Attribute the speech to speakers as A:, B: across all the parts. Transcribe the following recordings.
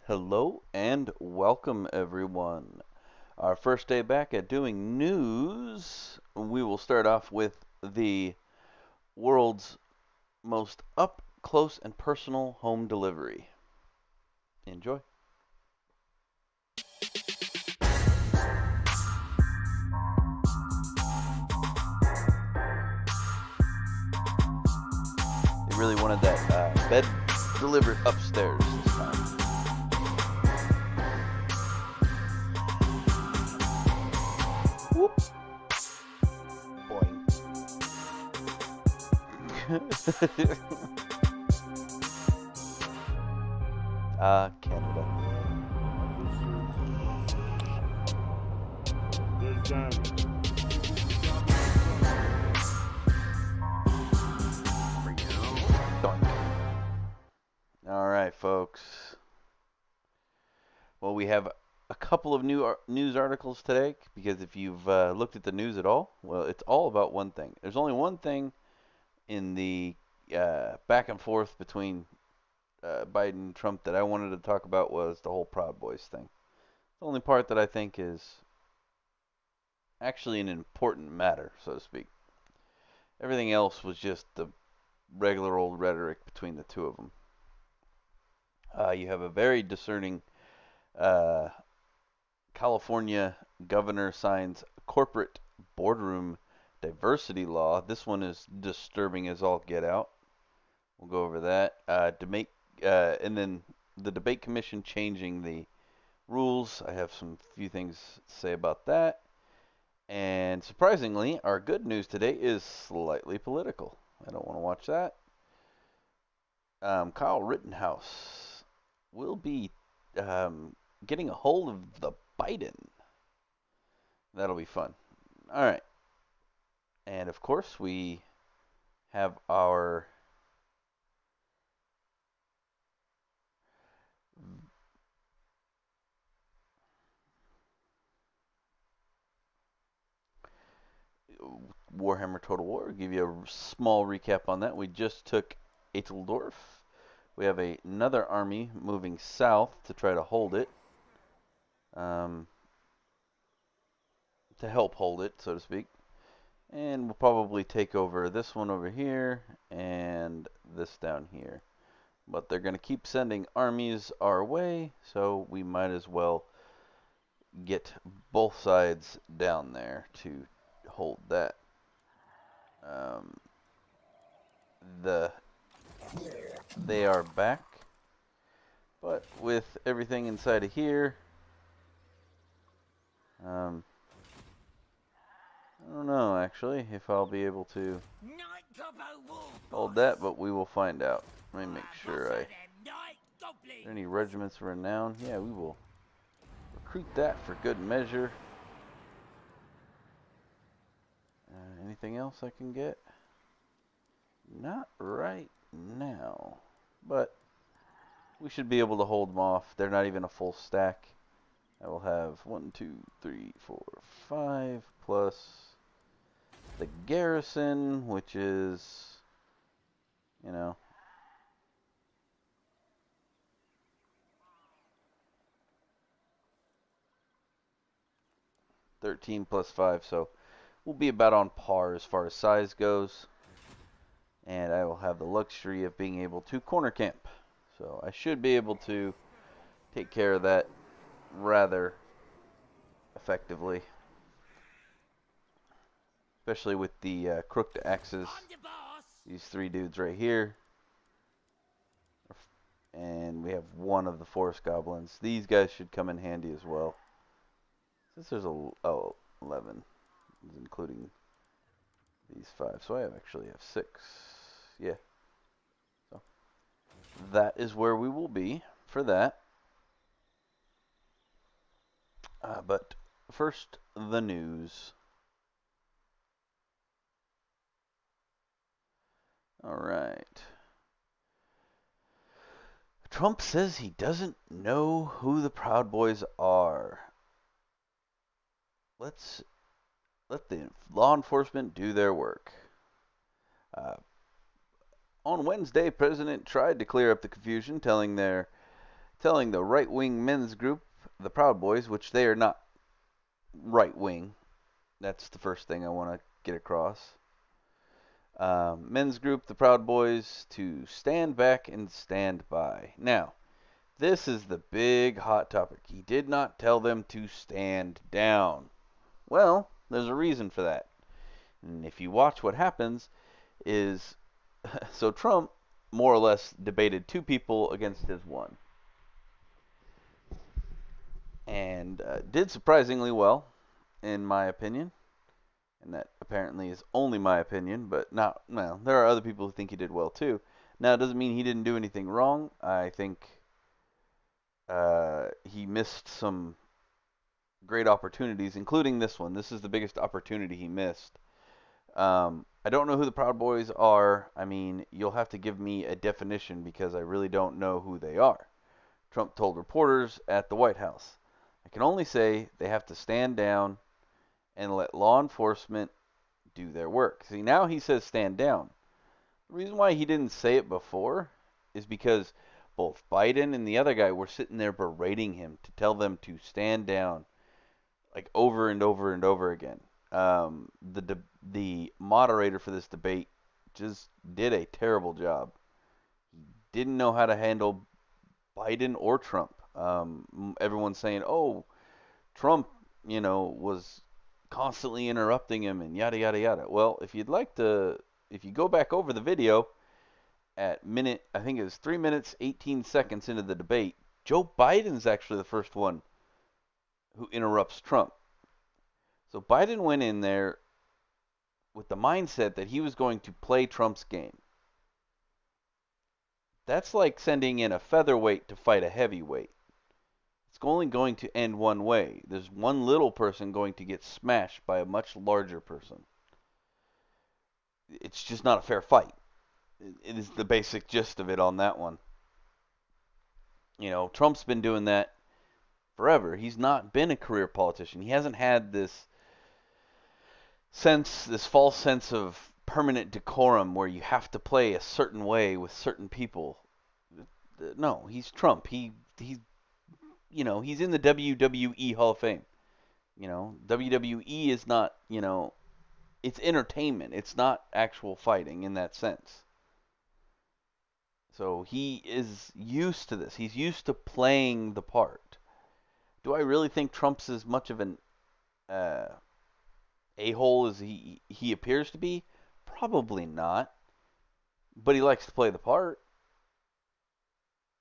A: Hello and welcome, everyone. Our first day back at doing news. We will start off with the world's most up close and personal home delivery. Enjoy. They really wanted that bed delivered upstairs this time. Whoop. Boing. Canada. All right, folks. Well, we have a couple of new news articles today because if you've looked at the news at all, well, it's all about one thing. There's only one thing in the back and forth between Biden and Trump that I wanted to talk about was the whole Proud Boys thing. The only part that I think is actually an important matter, so to speak. Everything else was just the regular old rhetoric between the two of them. You have a very discerning uh, California governor signs corporate boardroom diversity law. This one is disturbing as all get out. We'll go over that. And then the debate commission changing the rules. I have some few things to say about that. And surprisingly, our good news today is slightly political. I don't want to watch that. Kyle Rittenhouse will be getting a hold of the Biden. That'll be fun. All right. And of course, we have our Warhammer Total War. I'll give you a small recap on that. We just took Eteldorf. We have another army moving south to try to hold it. To help hold it, so to speak. And we'll probably take over this one over here and this down here. But they're going to keep sending armies our way, so we might as well get both sides down there to hold that. The They are back, but with everything inside of here, I don't know actually if I'll be able to hold that, but we will find out. Let me make sure Are there any regiments of renown? Yeah, we will recruit that for good measure. Anything else I can get? Not right now, but we should be able to hold them off. They're not even a full stack. I will have 1, 2, 3, 4, 5 plus the garrison, which is, 13 plus 5, so we'll be about on par as far as size goes. And I will have the luxury of being able to corner camp. So I should be able to take care of that rather effectively. Especially with the crooked axes. These three dudes right here. And we have one of the forest goblins. These guys should come in handy as well. Since there's 11, including these 5. So I actually have 6. Yeah. So that is where we will be for that. But first, the news. All right. Trump says he doesn't know who the Proud Boys are. Let the law enforcement do their work. On Wednesday, President tried to clear up the confusion, telling telling the right-wing men's group, the Proud Boys, which they are not right-wing. That's the first thing I want to get across. Men's group, the Proud Boys, to stand back and stand by. Now, this is the big hot topic. He did not tell them to stand down. Well, there's a reason for that. And if you watch what happens is, so Trump more or less debated two people against his one. And did surprisingly well, in my opinion. And that apparently is only my opinion, but not, well, there are other people who think he did well too. Now, it doesn't mean he didn't do anything wrong. I think he missed some great opportunities, including this one. This is the biggest opportunity he missed. I don't know who the Proud Boys are. I mean, you'll have to give me a definition because I really don't know who they are. Trump told reporters at the White House. I can only say they have to stand down and let law enforcement do their work. See, now he says stand down. The reason why he didn't say it before is because both Biden and the other guy were sitting there berating him to tell them to stand down, like over and over and over again. The moderator for this debate just did a terrible job. He didn't know how to handle Biden or Trump. Everyone's saying, "Oh, Trump, was constantly interrupting him and yada yada yada." Well, if you go back over the video at I think it was 3 minutes 18 seconds into the debate, Joe Biden's actually the first one who interrupts Trump. So Biden went in there with the mindset that he was going to play Trump's game. That's like sending in a featherweight to fight a heavyweight. It's only going to end one way. There's one little person going to get smashed by a much larger person. It's just not a fair fight. It is the basic gist of it on that one. Trump's been doing that forever. He's not been a career politician. He hasn't had this false sense of permanent decorum where you have to play a certain way with certain people. No, he's Trump. He's in the WWE Hall of Fame. WWE is not, it's entertainment. It's not actual fighting in that sense. So he is used to this. He's used to playing the part. Do I really think Trump's as much of an a-hole as he appears to be? Probably not. But he likes to play the part.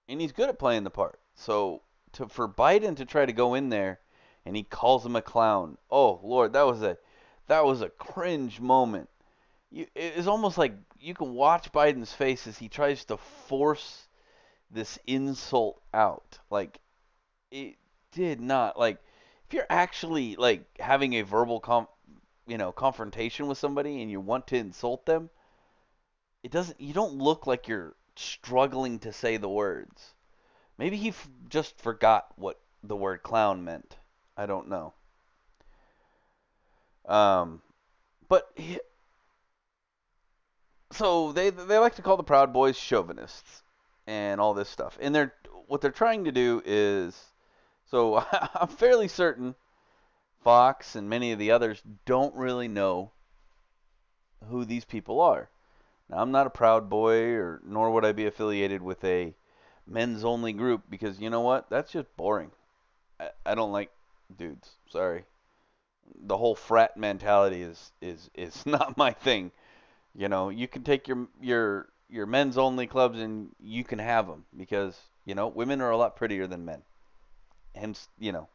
A: And he's good at playing the part. So for Biden to try to go in there and he calls him a clown. Oh Lord, that was a cringe moment. It's almost like you can watch Biden's face as he tries to force this insult out. Like, it did not, like, if you're actually like having a verbal confrontation with somebody and you want to insult them, you don't look like you're struggling to say the words. Maybe he just forgot what the word clown meant. I don't know. But so they like to call the Proud Boys chauvinists and all this stuff. And what they're trying to do is, so I'm fairly certain Fox and many of the others don't really know who these people are. Now, I'm not a Proud Boy, nor would I be affiliated with a men's only group, because you know what? That's just boring. I don't like dudes. Sorry. The whole frat mentality is not my thing. You can take your men's only clubs and you can have them because women are a lot prettier than men. Hence, the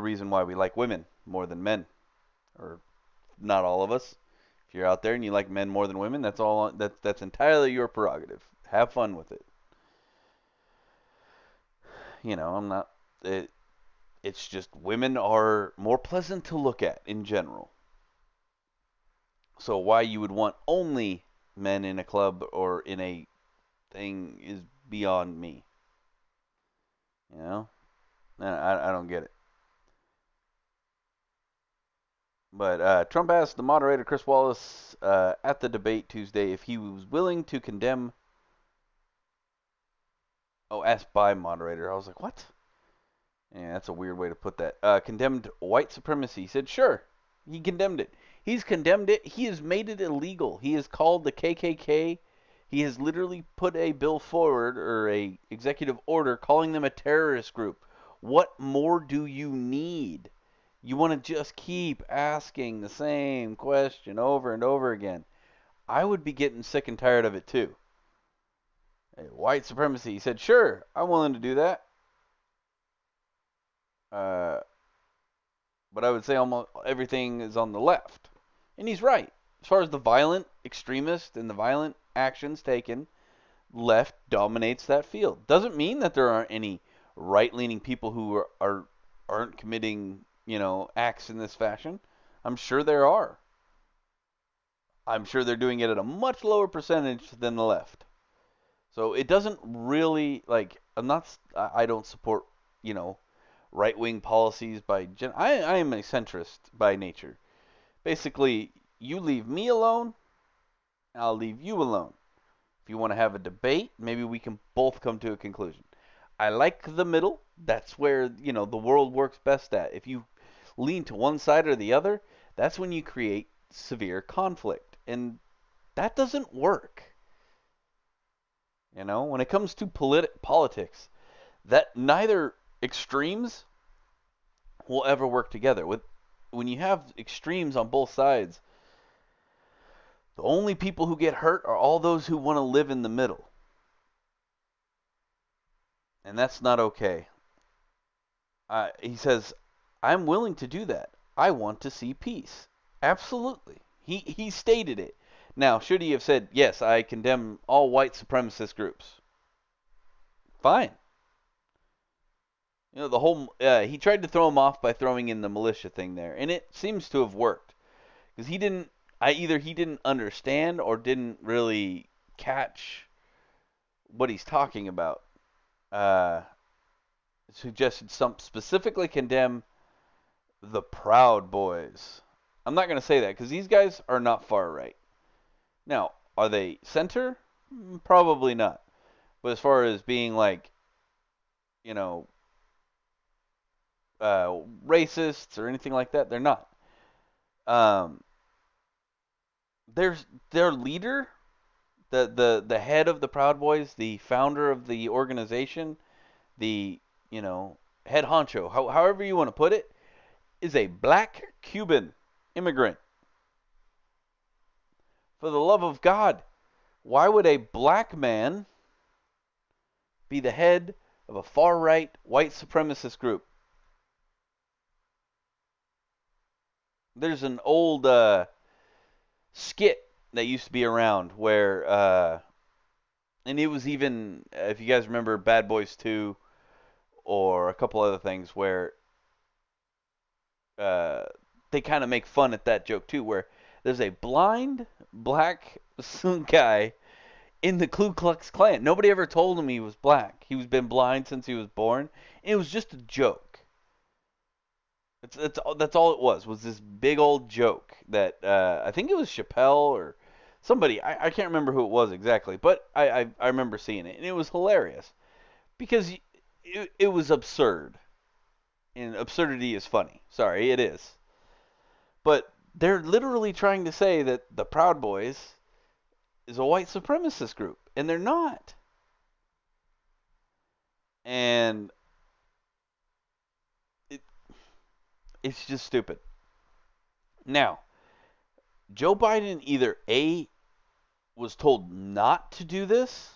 A: reason why we like women more than men, or not all of us. If you're out there and you like men more than women, that's entirely your prerogative. Have fun with it. I'm not. It's just women are more pleasant to look at in general. So why you would want only men in a club or in a thing is beyond me. I don't get it. But Trump asked the moderator, Chris Wallace, at the debate Tuesday if he was willing to condemn Oh, asked by moderator. I was like, what? Yeah, that's a weird way to put that. Condemned white supremacy. He said, sure. He condemned it. He's condemned it. He has made it illegal. He has called the KKK. He has literally put a bill forward or a executive order calling them a terrorist group. What more do you need? You want to just keep asking the same question over and over again. I would be getting sick and tired of it too. Hey, white supremacy. He said, sure, I'm willing to do that. Uh, but I would say almost everything is on the left. And he's right. As far as the violent extremist and the violent actions taken, left dominates that field. Doesn't mean that there aren't any right-leaning people who aren't committing, acts in this fashion. I'm sure there are. I'm sure they're doing it at a much lower percentage than the left. So it doesn't really I don't support, you know, right-wing policies I am a centrist by nature. Basically, you leave me alone, I'll leave you alone. If you want to have a debate, maybe we can both come to a conclusion. I like the middle. That's where, the world works best at. If you lean to one side or the other, that's when you create severe conflict. And that doesn't work. When it comes to politics, that neither extremes will ever work together. When you have extremes on both sides, the only people who get hurt are all those who want to live in the middle. And that's not okay. He says, I'm willing to do that. I want to see peace. Absolutely. He stated it. Now, should he have said, yes, I condemn all white supremacist groups? Fine. The whole he tried to throw him off by throwing in the militia thing there, and it seems to have worked because either he didn't understand or didn't really catch what he's talking about. Suggested some specifically condemn the Proud Boys. I'm not going to say that because these guys are not far right. Now, are they center? Probably not. But as far as being you know, racists or anything like that, they're not. Um, their leader, the head of the Proud Boys, the founder of the organization, the head honcho, however you want to put it, is a black Cuban immigrant. For the love of God, why would a black man be the head of a far right white supremacist group? There's an old skit that used to be around where, and it was even, if you guys remember Bad Boys 2 or a couple other things where they kind of make fun at that joke too, where there's a blind black guy in the Ku Klux Klan. Nobody ever told him he was black. He was been blind since he was born. It was just a joke. That's all it was this big old joke that I think it was Chappelle or somebody. I can't remember who it was exactly, but I remember seeing it, and it was hilarious because it was absurd, and absurdity is funny. Sorry, it is. But they're literally trying to say that the Proud Boys is a white supremacist group, and they're not. And it's just stupid. Now, Joe Biden either A, was told not to do this,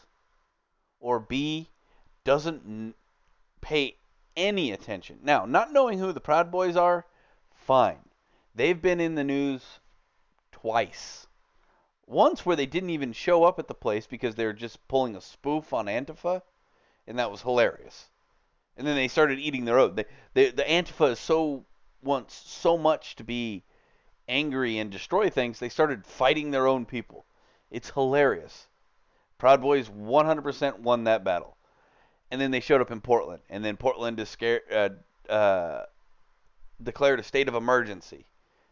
A: or B, doesn't pay any attention. Now, not knowing who the Proud Boys are, fine. They've been in the news twice. Once where they didn't even show up at the place because they were just pulling a spoof on Antifa, and that was hilarious. And then they started eating their own. The Antifa wants so much to be angry and destroy things, they started fighting their own people. It's hilarious. Proud Boys 100% won that battle. And then they showed up in Portland, and then Portland declared a state of emergency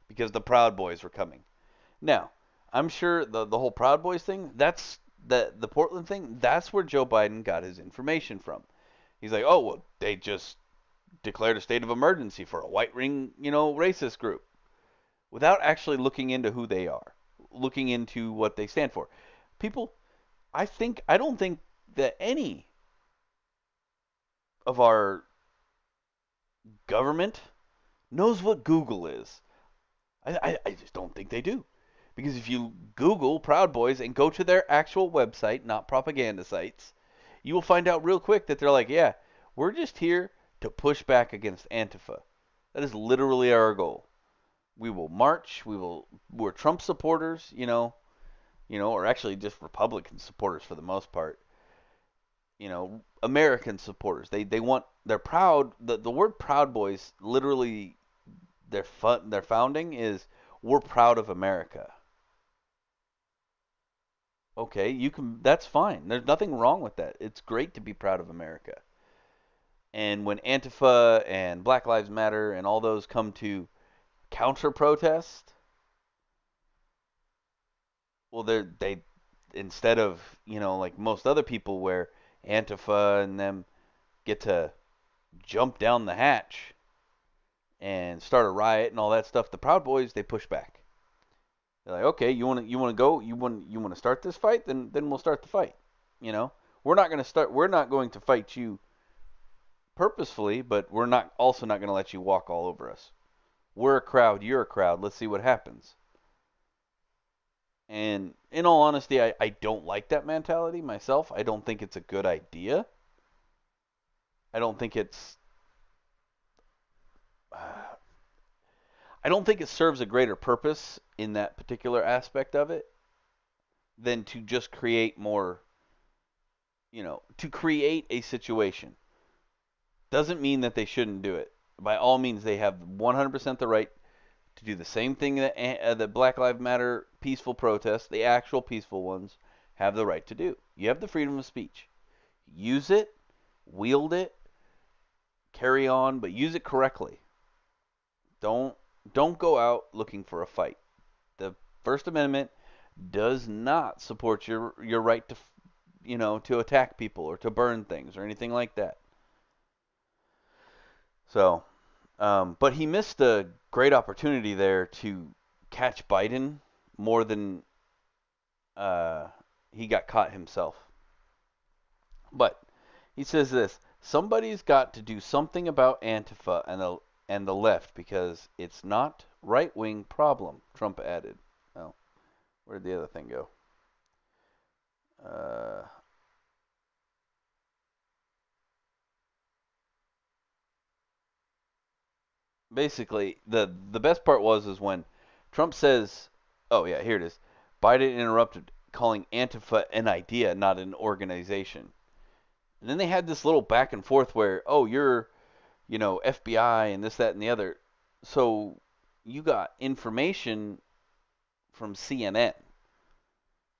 A: because the Proud Boys were coming. Now, I'm sure the whole Proud Boys thing, that's the Portland thing, that's where Joe Biden got his information from. He's like, oh, well, they just declared a state of emergency for a white ring, racist group, without actually looking into who they are, looking into what they stand for. People, I don't think that any of our government knows what Google is. I just don't think they do. Because if you Google Proud Boys and go to their actual website, not propaganda sites, you will find out real quick that they're like, yeah, we're just here to push back against Antifa. That is literally our goal. We will march. We're Trump supporters, or actually just Republican supporters for the most part. American supporters. They're proud. The word Proud Boys literally their founding is we're proud of America. Okay, that's fine. There's nothing wrong with that. It's great to be proud of America. And when Antifa and Black Lives Matter and all those come to counter protest, well they instead of, like most other people where Antifa and them get to jump down the hatch and start a riot and all that stuff, the Proud Boys, they push back. They're like, okay, you want to go, you want to start this fight, then we'll start the fight. You know, we're not going to fight you purposefully, but we're not also not going to let you walk all over us. We're a crowd, you're a crowd. Let's see what happens. And in all honesty, I don't like that mentality myself. I don't think it's a good idea. I don't think it's I don't think it serves a greater purpose in that particular aspect of it than to just create more, to create a situation. Doesn't mean that they shouldn't do it. By all means, they have 100% the right to do the same thing that the Black Lives Matter peaceful protests, the actual peaceful ones, have the right to do. You have the freedom of speech. Use it, wield it, carry on, but use it correctly. Don't don't go out looking for a fight. The First Amendment does not support your right to to attack people or to burn things or anything like that. So, but he missed a great opportunity there to catch Biden more than uh, he got caught himself. But he says this: somebody's got to do something about Antifa and the left because it's not right wing problem. Trump added. Oh, where'd the other thing go? Uh, Basically, the best part is when Trump says, "Oh yeah, here it is." Biden interrupted, calling Antifa an idea, not an organization. And then they had this little back and forth where, "Oh, you're, FBI and this, that, and the other." So you got information from CNN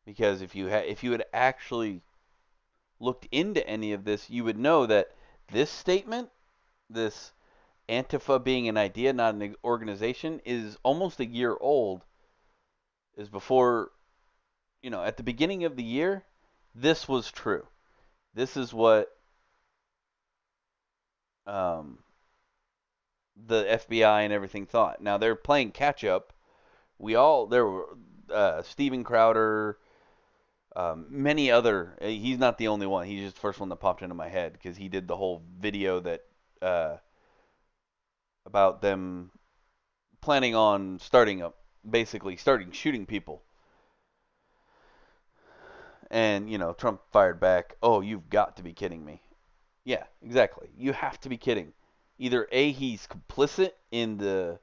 A: because if you had actually looked into any of this, you would know that this statement, this Antifa being an idea, not an organization, is almost a year old. Is before, at the beginning of the year, this was true. This is what um, the FBI and everything thought. Now they're playing catch up. There were Steven Crowder, many other. He's not the only one. He's just the first one that popped into my head because he did the whole video that uh, about them planning on basically starting shooting people. And, Trump fired back, "Oh, you've got to be kidding me." Yeah, exactly. You have to be kidding. Either A, he's complicit in the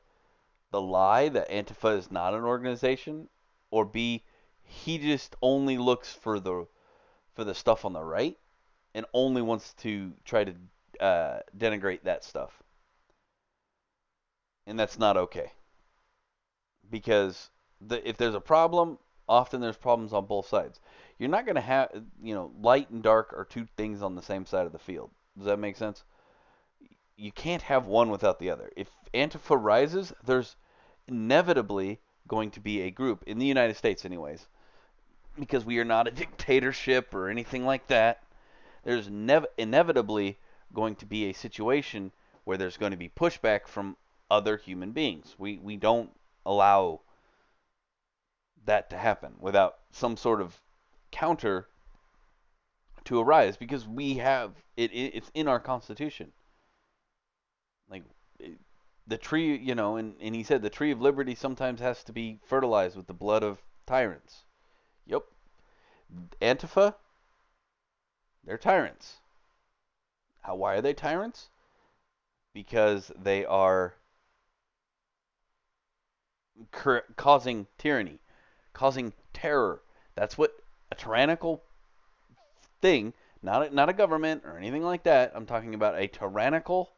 A: lie that Antifa is not an organization, or B, he just only looks for the stuff on the right and only wants to try to denigrate that stuff. And that's not okay. Because if there's a problem, often there's problems on both sides. You're not going to have, light and dark are two things on the same side of the field. Does that make sense? You can't have one without the other. If Antifa rises, there's inevitably going to be a group, in the United States anyways, because we are not a dictatorship or anything like that. There's inevitably going to be a situation where there's going to be pushback from other human beings. We don't allow that to happen without some sort of counter to arise, because we have it's in our constitution. Like the tree, and he said the tree of liberty sometimes has to be fertilized with the blood of tyrants. Yep. Antifa, they're tyrants. Why are they tyrants? Because they are causing tyranny, causing terror. That's what a tyrannical thing, not a government or anything like that. I'm talking about a tyrannical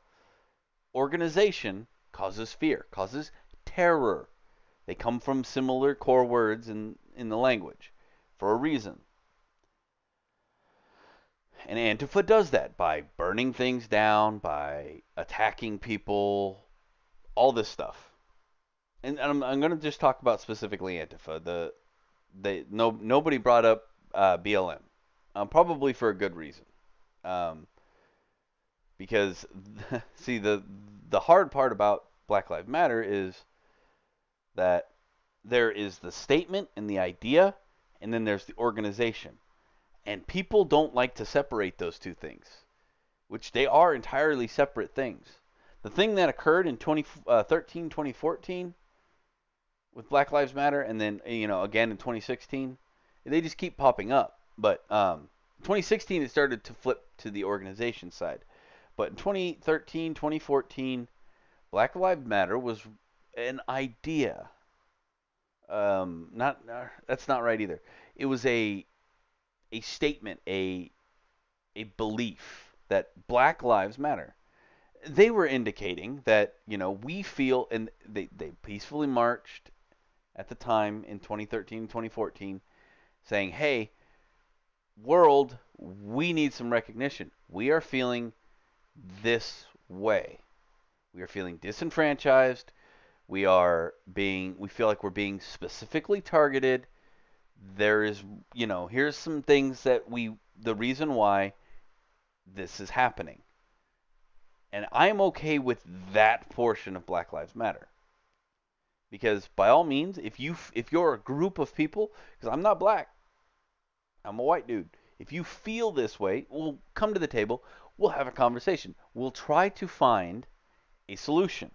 A: organization causes fear, causes terror. They come from similar core words in the language for a reason. And Antifa does that by burning things down, by attacking people, all this stuff. And I'm going to just talk about specifically Antifa. Nobody brought up BLM, probably for a good reason. Um, because see, the hard part about Black Lives Matter is that there is the statement and the idea, and then there's the organization. And people don't like to separate those two things, which they are entirely separate things. The thing that occurred in 2013, 2014 with Black Lives Matter, and then again in 2016, they just keep popping up. But 2016 it started to flip to the organization side. But in 2013, 2014, Black Lives Matter was an idea. Not That's not right either. It was a statement, a belief that Black Lives Matter. They were indicating that we feel, and they peacefully marched at the time in 2013, 2014, saying, "Hey, world, we need some recognition. We are feeling this way. We are feeling disenfranchised. We feel like we're being specifically targeted. There is, here's some things that the reason why this is happening." And I'm okay with that portion of Black Lives Matter. Because by all means, if you're a group of people, because I'm not black, I'm a white dude. If you feel this way, we'll come to the table, we'll have a conversation. We'll try to find a solution.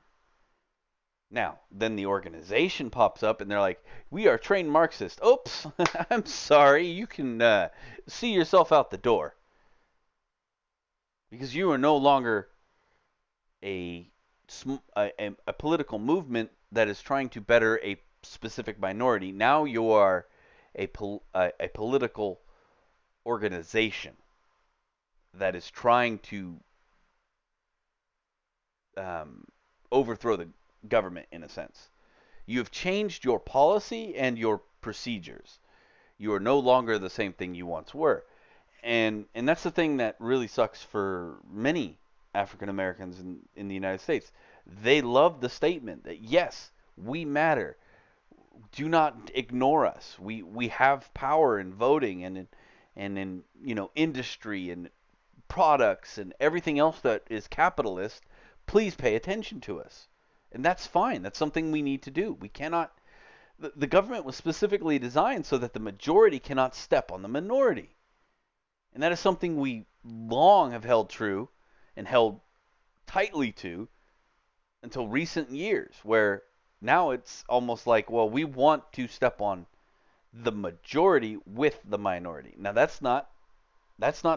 A: Now, then the organization pops up and they're like, "We are trained Marxists." Oops, I'm sorry, you can see yourself out the door. Because you are no longer a political movement that is trying to better a specific minority. Now you are a political organization that is trying to overthrow the government in a sense. You have changed your policy and your procedures. You are no longer the same thing you once were. And that's the thing that really sucks for many African Americans in the United States. They love the statement that yes, we matter. Do not ignore us. We have power in voting and in industry and products and everything else that is capitalist. Please pay attention to us. And that's fine. That's something we need to do. We cannot the government was specifically designed so that the majority cannot step on the minority. And that is something we long have held true and held tightly to until recent years, where now it's almost like, well, we want to step on the majority with the minority. Now that's not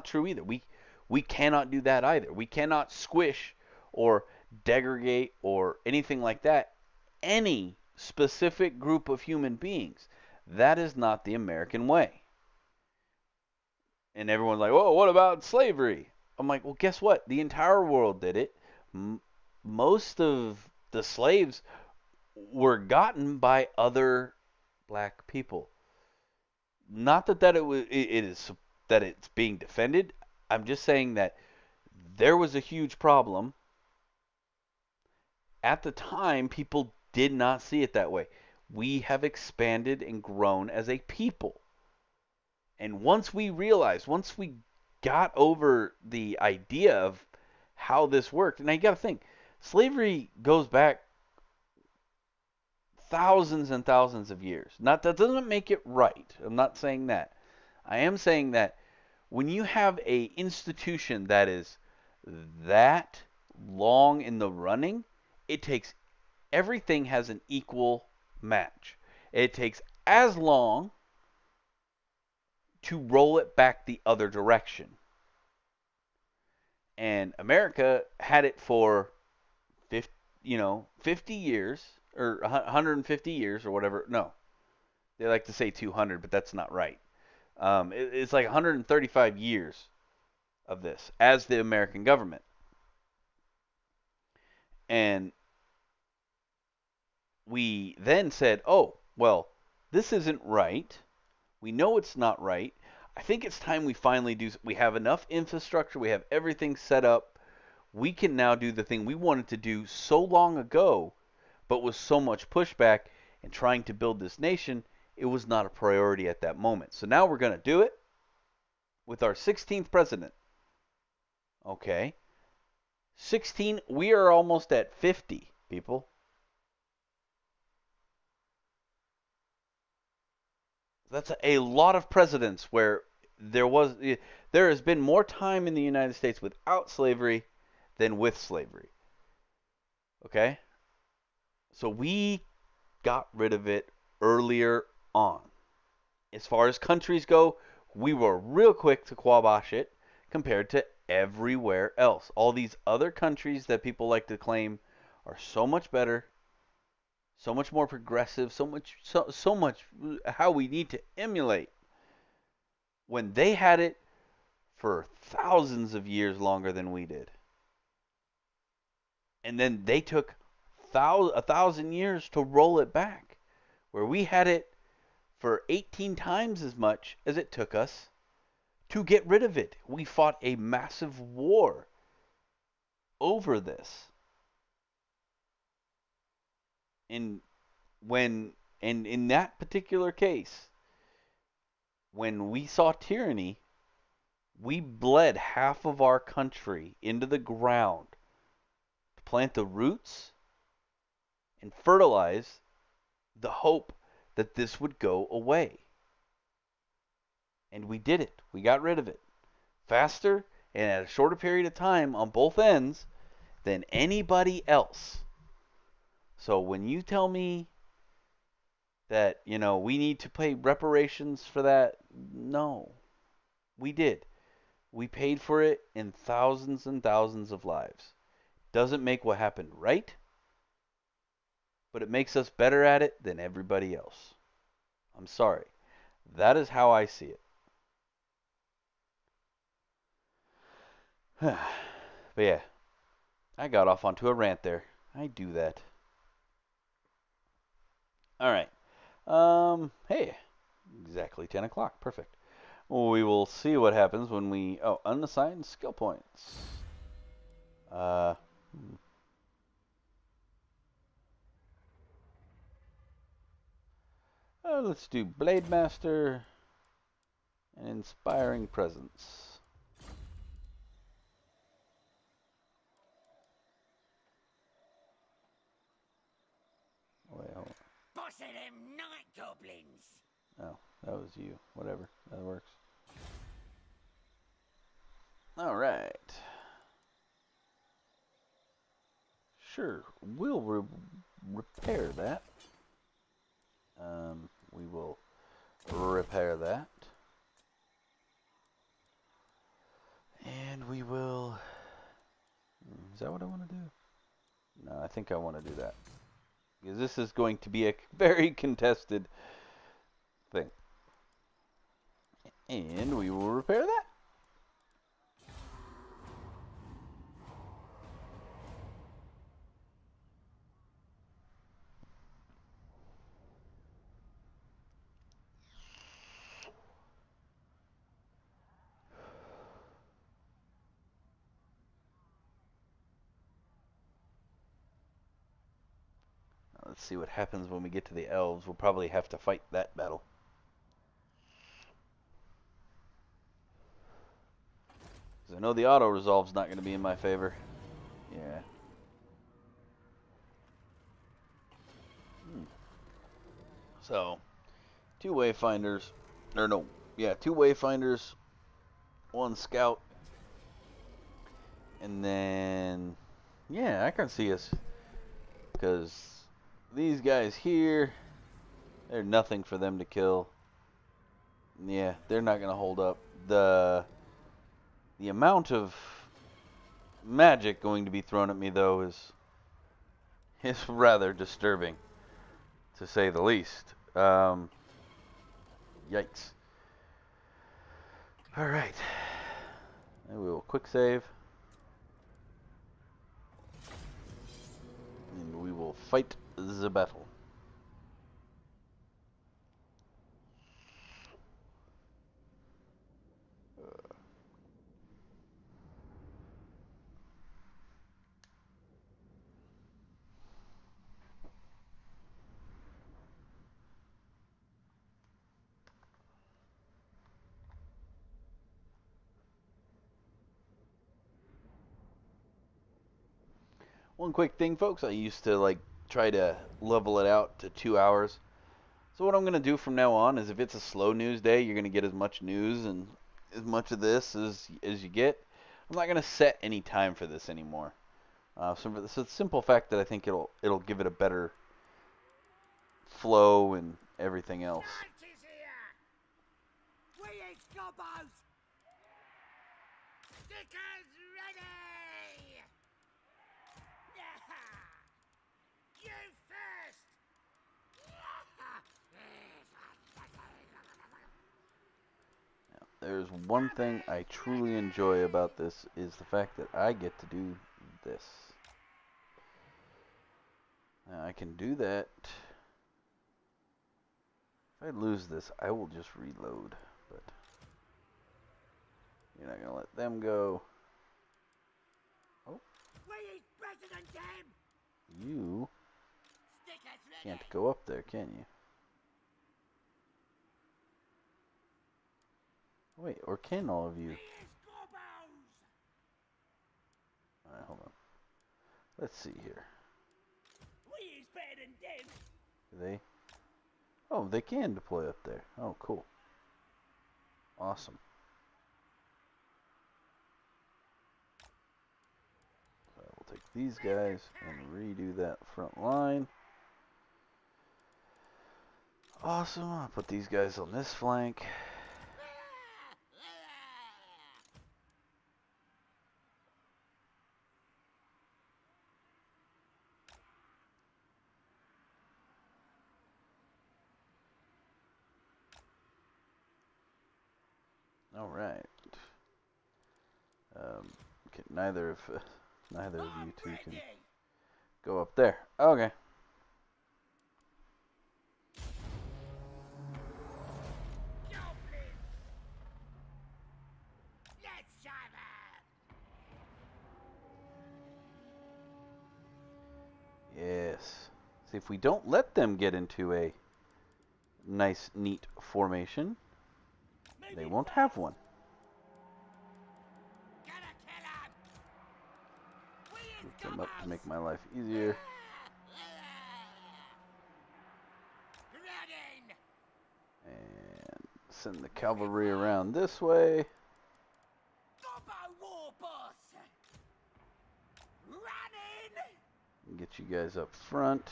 A: true either. We cannot do that either. We cannot squish or degrade or anything like that any specific group of human beings. That is not the American way. And everyone's like, "Oh, what about slavery?" I'm like, well, guess what? The entire world did it. Most of the slaves were gotten by other black people. Not that it is that it's being defended. I'm just saying that there was a huge problem. At the time, people did not see it that way. We have expanded and grown as a people. And once we got over the idea of how this worked, and I got to think, slavery goes back thousands and thousands of years. Not that doesn't make it right. I'm not saying that. I am saying that when you have a institution that is that long in the running, it takes everything has an equal match. It takes as long to roll it back the other direction. And America had it for 50, 50 years or 150 years or whatever. No, they like to say 200, but that's not right. It's like 135 years of this as the American government. And we then said, oh, well, this isn't right. We know it's not right. I think it's time we finally do. We have enough infrastructure. We have everything set up. We can now do the thing we wanted to do so long ago, but with so much pushback and trying to build this nation, it was not a priority at that moment. So now we're going to do it with our 16th president. Okay. 16, we are almost at 50, people. That's a lot of presidents where there has been more time in the United States without slavery than with slavery. Okay? So we got rid of it earlier on. As far as countries go, we were real quick to quabosh it compared to everywhere else. All these other countries that people like to claim are so much better, so much more progressive, so much how we need to emulate. When they had it for thousands of years longer than we did. And then they took 1,000 years to roll it back, where we had it for 18 times as much as it took us to get rid of it. We fought a massive war over this. And in that particular case, when we saw tyranny, we bled half of our country into the ground to plant the roots and fertilize the hope that this would go away. And we did it. We got rid of it faster and at a shorter period of time on both ends than anybody else. So when you tell me that, we need to pay reparations for that, no. We did. We paid for it in thousands and thousands of lives. Doesn't make what happened right, but it makes us better at it than everybody else. I'm sorry. That is how I see it. But yeah, I got off onto a rant there. I do that. All right. Hey, exactly 10 o'clock. Perfect. We will see what happens when we... Oh, unassigned skill points. Uh... let's do Blade Master and Inspiring Presence. Wait, hold on. Boss of them night goblins. Oh, that was you. Whatever. That works. All right. Sure, we'll repair that. We will repair that. And we will... Is that what I want to do? No, I think I want to do that. Because this is going to be a very contested thing. And we will repair that. Let's see what happens when we get to the elves. We'll probably have to fight that battle. Because I know the auto resolve's not going to be in my favor. Yeah. So, two wayfinders. Or no, yeah, two wayfinders, one scout. And then, yeah, I can see us. Because these guys here, they're nothing for them to kill. Yeah, they're not going to hold up. The amount of magic going to be thrown at me, though, is rather disturbing, to say the least. Yikes. Alright. And we will quick save. And we will fight the battle. One quick thing, folks, I used to try to level it out to 2 hours. So what I'm going to do from now on is if it's a slow news day, you're going to get as much news and as much of this as you get. I'm not going to set any time for this anymore. So it's a simple fact that I think it'll give it a better flow and everything else. There's one thing I truly enjoy about this is the fact that I get to do this. Now I can do that. If I lose this, I will just reload. But you're not going to let them go. Oh. You can't go up there, can you? Wait, or can all of you? Alright, hold on. Let's see here. Do they? Oh, they can deploy up there. Oh, cool. Awesome. So I will take these guys and redo that front line. Awesome. I'll put these guys on this flank. All right. Okay, neither of you two can go up there. Okay. Yes. See, if we don't let them get into a nice, neat formation, they won't have one. Group them up to make my life easier. And send the cavalry around this way. And get you guys up front.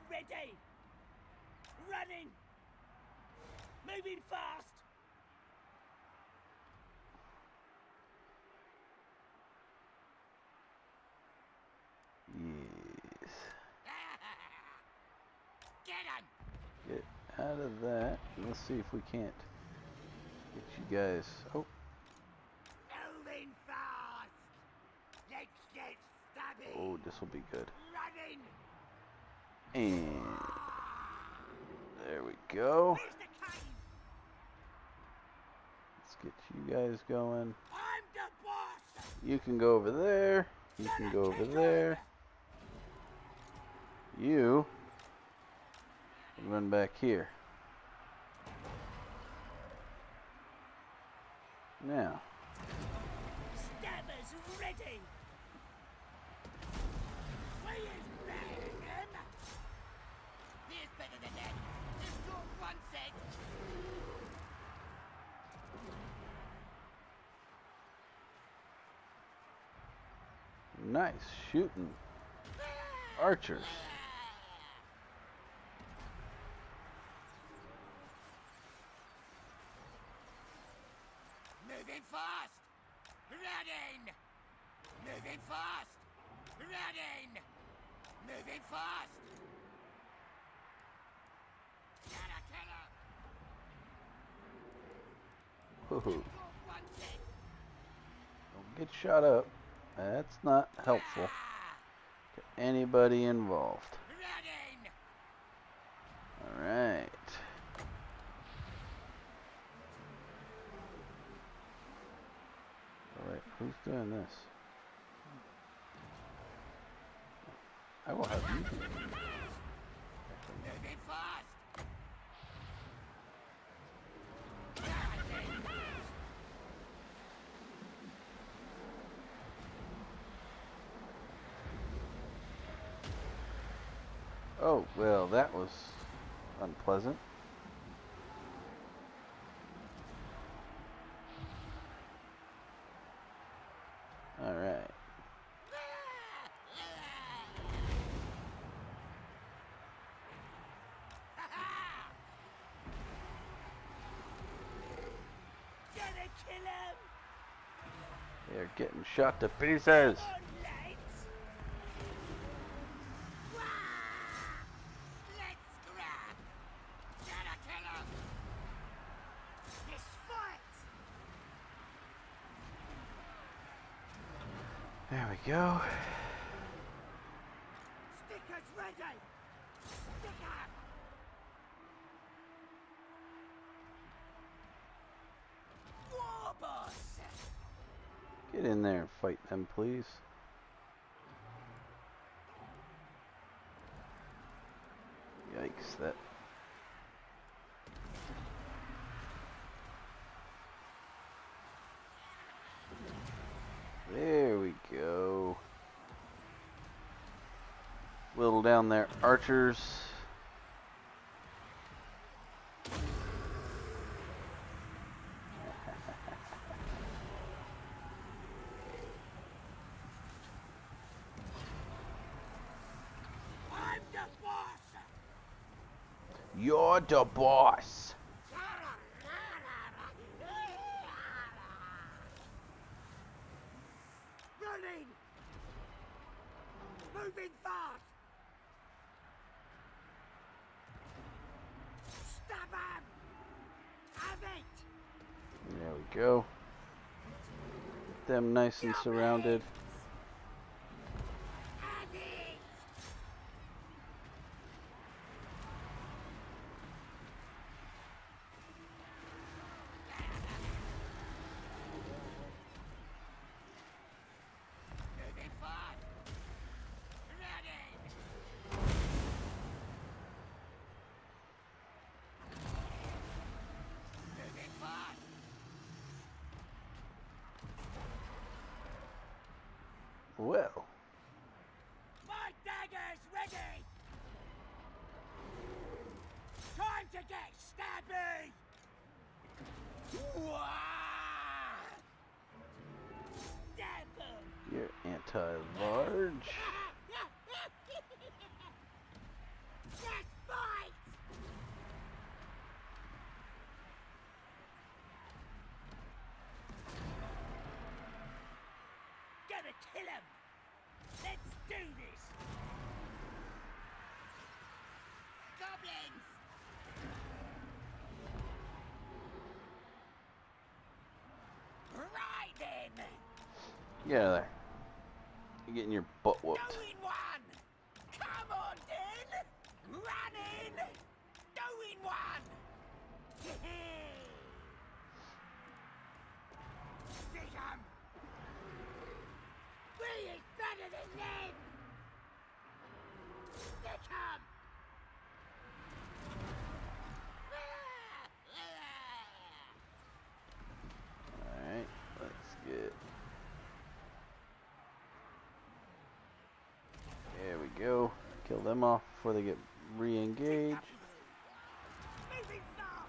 B: Ready! Running! Moving fast!
A: Yes.
B: Get
A: Get out of that. Let's see if we can't get you guys. Oh.
B: moving fast! Let's get stabby!
A: Oh, this will be good.
B: Running!
A: And there we go. Let's get you guys going.
B: I'm the boss!
A: You can go over there. You can go over there. You Run back here. Now.
B: Stabbers ready. Way is better than them. Here's better than that. Just draw one set.
A: Nice shooting. Archers.
B: Moving fast. Running. Moving fast. Running. Moving fast. Killer, killer.
A: Woohoo.
B: Draw one set.
A: Don't get shot up. That's not helpful to anybody involved.
B: Running.
A: Alright. Alright, who's doing this? I will have you do it.
B: Moving fast.
A: Oh, well, that was unpleasant. Alright.
B: Gonna kill him.
A: They're getting shot to pieces.
B: On, lads. Wah! Let's grab. Gonna kill him. This fight.
A: There we go.
B: Stickers ready. Stick up. War boss.
A: Get in there and fight them, please. Yikes, that. There we go. Whittle down there, archers.
B: I'm the boss.
A: You're the boss.
B: Running. Moving fast. Stab him. Have it.
A: There we go. Get them nice and surrounded.
B: Have it. Moving fast. Running. Moving fast.
A: Well,
B: My dagger's ready. Time to get stabby. Wah! Stab 'em.
A: you're anti-large.
B: Let's fight. Gonna kill him. Let's do this. Goblins. Right then.
A: Get out of there. You're getting your butt whooped.
B: Doing one. Come on then. Running. Doing one. Stick 'em. We is better than them. Stick 'em.
A: Kill them off before they get re-engaged.
B: Moving fast.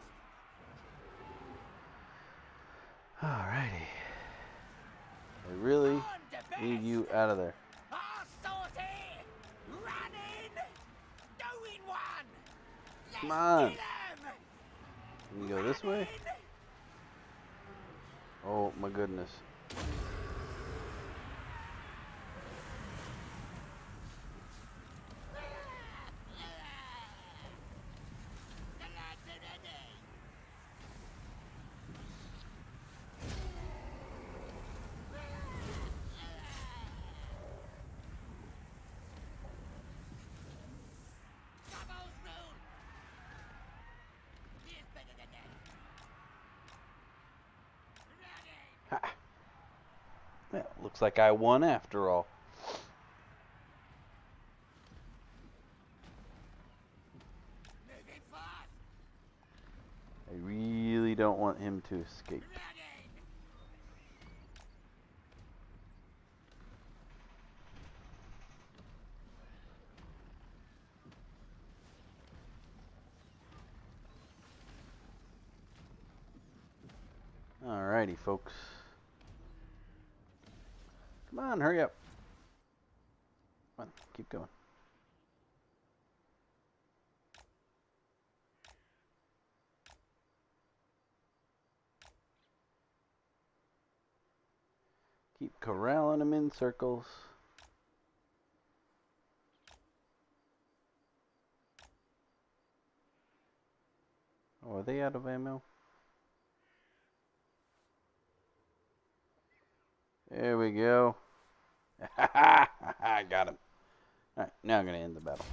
A: Alrighty. I really
B: On to
A: need you
B: best.
A: out of there.
B: Our sortie. Running. Doing one.
A: Come
B: Let's
A: on.
B: get 'em.
A: Can we go this way? Oh my goodness.
B: The lads are ready. Doubles rule. Here's better than that. Ready.
A: Ha. Well, looks like I won after all.
B: Moving fast.
A: I really don't want him to escape.
B: Ready.
A: Alrighty, folks. Come on, hurry up. Come on, keep going. Keep corralling them in circles. Oh, are they out of ammo? There we go. I got him. Alright, now I'm going to end the battle.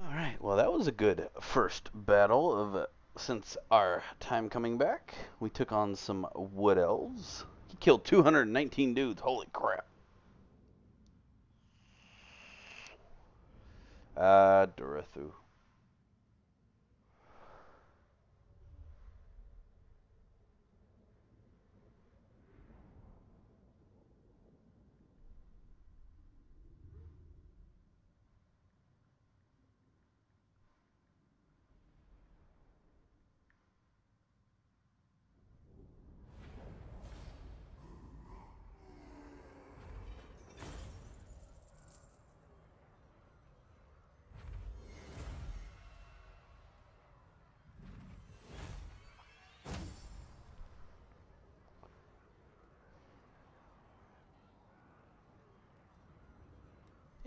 A: Alright, well that was a good first battle of since our time coming back. We took on some wood elves. He killed 219 dudes. Holy crap. Durathu.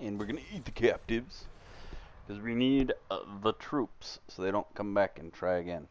A: And we're going to eat the captives. Because we need the troops so they don't come back and try again.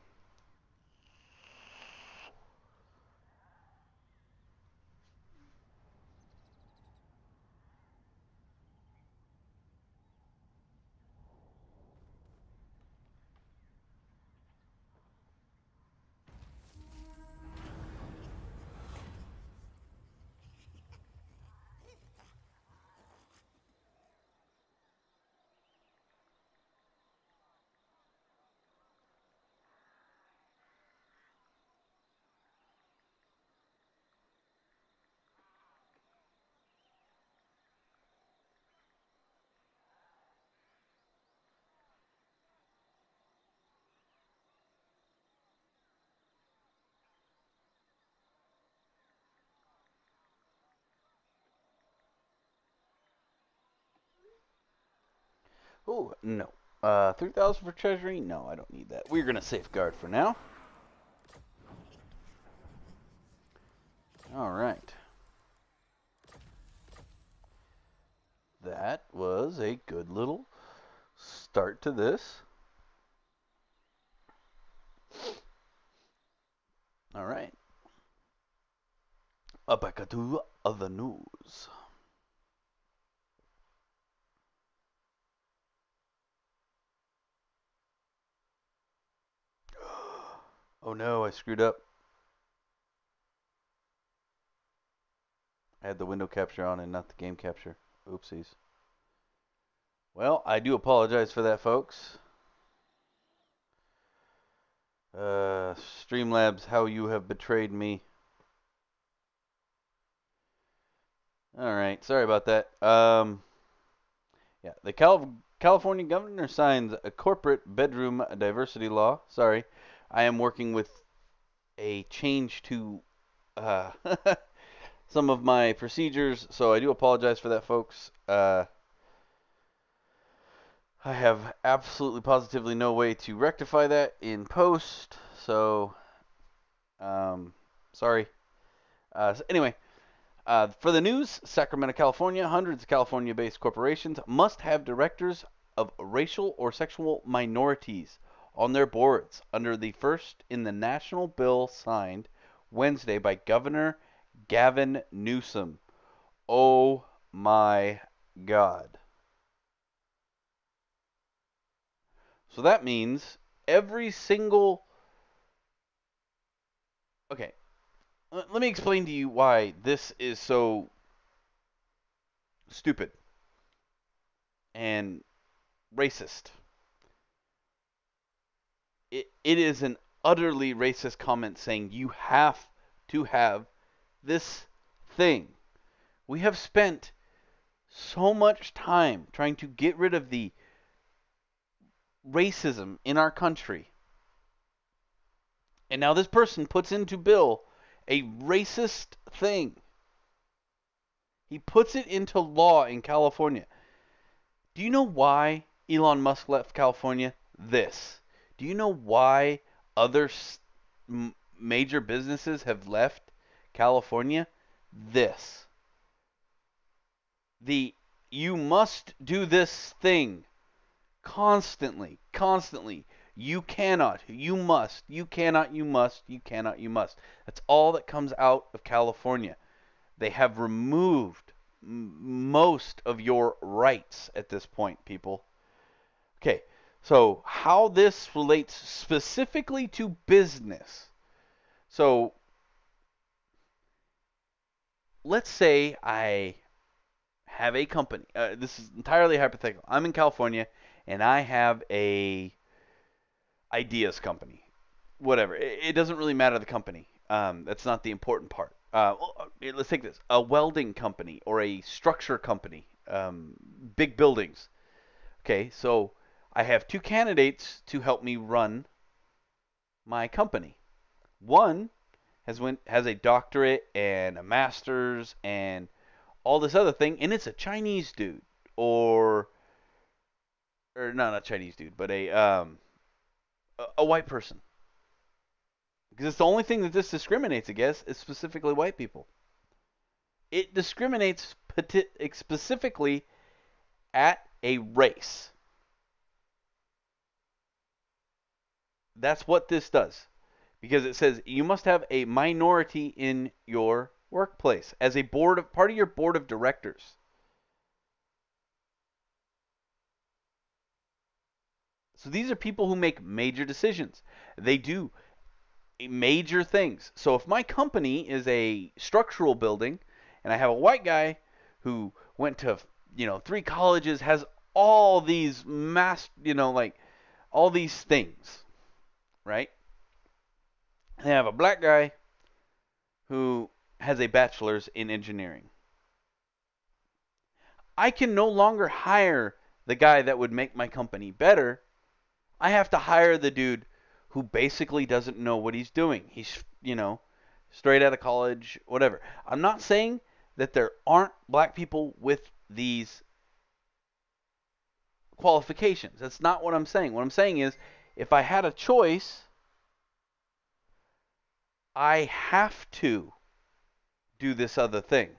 A: Oh, no. 3,000 for treasury? No, I don't need that. We're going to safeguard for now. Alright. That was a good little start to this. Alright. Back to the news. Oh no, I screwed up. I had the window capture on and not the game capture. Oopsies. Well, I do apologize for that, folks. Streamlabs, how you have betrayed me. All right, sorry about that. Yeah, the California governor signs a corporate bedroom diversity law. Sorry, I am working with a change to uh, some of my procedures, so I do apologize for that, folks. I have absolutely positively no way to rectify that in post, so sorry. Anyway, for the news, Sacramento, California, hundreds of California based corporations must have directors of racial or sexual minorities on their boards under the first in the national bill signed Wednesday by Governor Gavin Newsom. Oh my God. So that means every single. Okay, let me explain to you why this is so stupid and racist. It is an utterly racist comment saying you have to have this thing. We have spent so much time trying to get rid of the racism in our country. And now this person puts into bill a racist thing. He puts it into law in California. Do you know why Elon Musk left California? This. Do you know why other major businesses have left California? This. The you must do this thing constantly, constantly. You cannot, you must, you cannot, you must, you cannot, you must. That's all that comes out of California. They have removed most of your rights at this point, people. Okay, so how this relates specifically to business. So let's say I have a company. This is entirely hypothetical. I'm in California and I have a ideas company. Whatever. It doesn't really matter the company. That's not the important part. Let's take this: a welding company or a structure company. Big buildings. Okay, so I have two candidates to help me run my company. One has a doctorate and a master's and all this other thing, and it's a Chinese dude or no, not Chinese dude, but a white person. Because it's the only thing that this discriminates against is specifically white people. It discriminates specifically at a race. That's what this does. Because it says you must have a minority in your workplace as a part of your board of directors. So these are people who make major decisions. They do major things. So if my company is a structural building and I have a white guy who went to, three colleges, has all these like all these things, right? And I have a black guy who has a bachelor's in engineering. I can no longer hire the guy that would make my company better. I have to hire the dude who basically doesn't know what he's doing. He's, straight out of college, whatever. I'm not saying that there aren't black people with these qualifications. That's not what I'm saying. What I'm saying is if I had a choice, I have to do this other thing.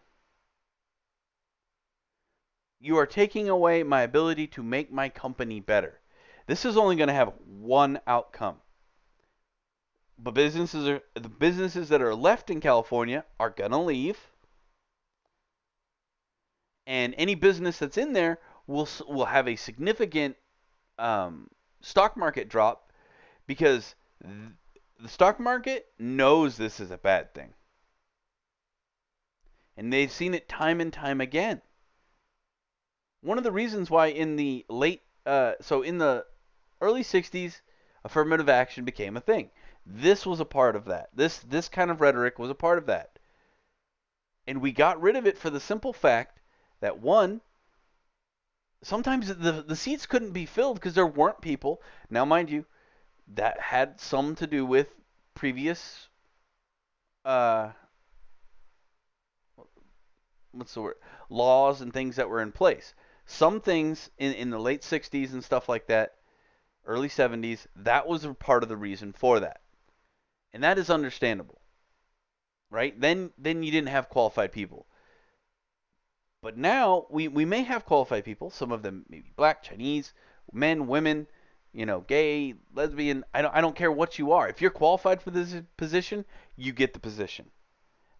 A: You are taking away my ability to make my company better. This is only going to have one outcome. But the businesses that are left in California are going to leave, and any business that's in there will have a significant stock market drop because The stock market knows this is a bad thing. And they've seen it time and time again. One of the reasons why in the in the early 60s, affirmative action became a thing. This was a part of that. This kind of rhetoric was a part of that. And we got rid of it for the simple fact that one, sometimes the seats couldn't be filled because there weren't people. Now, mind you, that had some to do with previous uh, what's the word, laws and things that were in place. Some things in the late 60s and stuff like that, early 70s, that was a part of the reason for that. And that is understandable, right? Then you didn't have qualified people. But now we may have qualified people, some of them maybe black, Chinese, men, women, gay, lesbian, I don't care what you are. If you're qualified for this position, you get the position.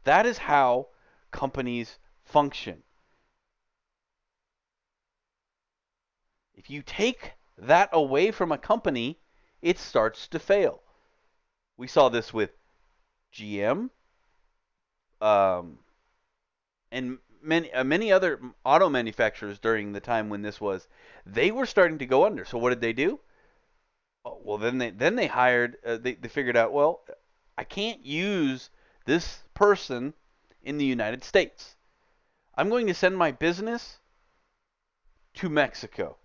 A: That is how companies function. If you take that away from a company, it starts to fail. We saw this with GM, and many other auto manufacturers during the time when this was. They were starting to go under. So what did they do? Oh, well, then they hired. They figured out, well, I can't use this person in the United States. I'm going to send my business to Mexico.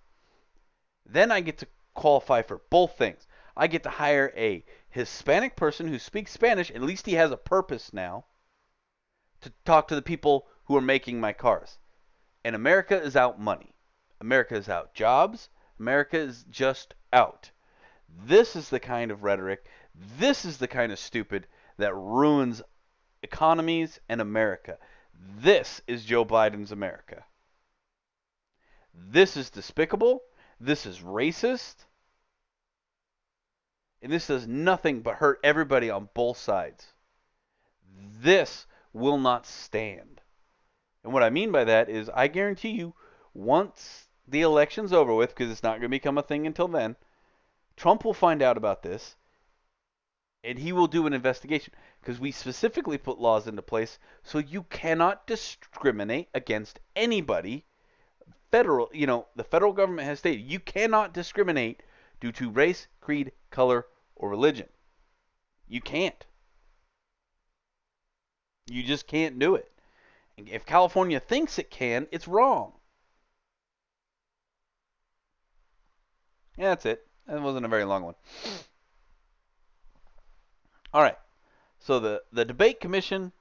A: Then I get to qualify for both things. I get to hire a Hispanic person who speaks Spanish. At least he has a purpose now to talk to the people who are making my cars. And America is out money. America is out jobs. America is just out. This is the kind of rhetoric, this is the kind of stupid that ruins economies and America. This is Joe Biden's America. This is despicable. This is racist. And this does nothing but hurt everybody on both sides. This will not stand. And what I mean by that is, I guarantee you, once the election's over with, because it's not going to become a thing until then, Trump will find out about this, and he will do an investigation. Because we specifically put laws into place so you cannot discriminate against anybody. The federal government has stated you cannot discriminate due to race, creed, color, or religion. You can't. You just can't do it. If California thinks it can, it's wrong. Yeah, that's it. That wasn't a very long one. All right. So the debate commission,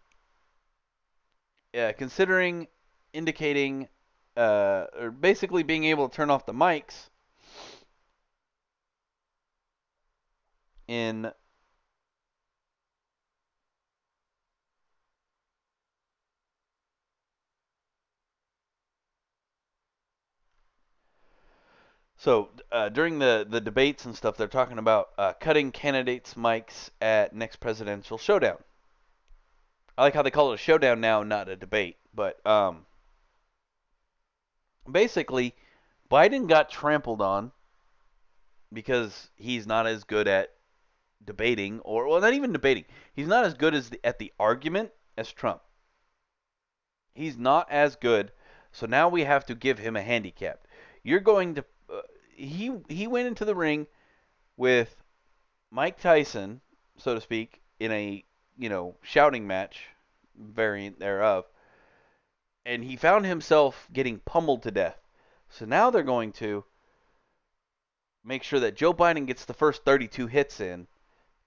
A: considering indicating, or basically being able to turn off the mics in during the debates and stuff, they're talking about cutting candidates' mics at next presidential showdown. I like how they call it a showdown now, not a debate. But basically, Biden got trampled on because he's not as good at debating, or well, not even debating. He's not as good at the argument as Trump. He's not as good, so now we have to give him a handicap. You're going to he went into the ring with Mike Tyson, so to speak, in a shouting match variant thereof, and he found himself getting pummeled to death. So now they're going to make sure that Joe Biden gets the first 32 hits in,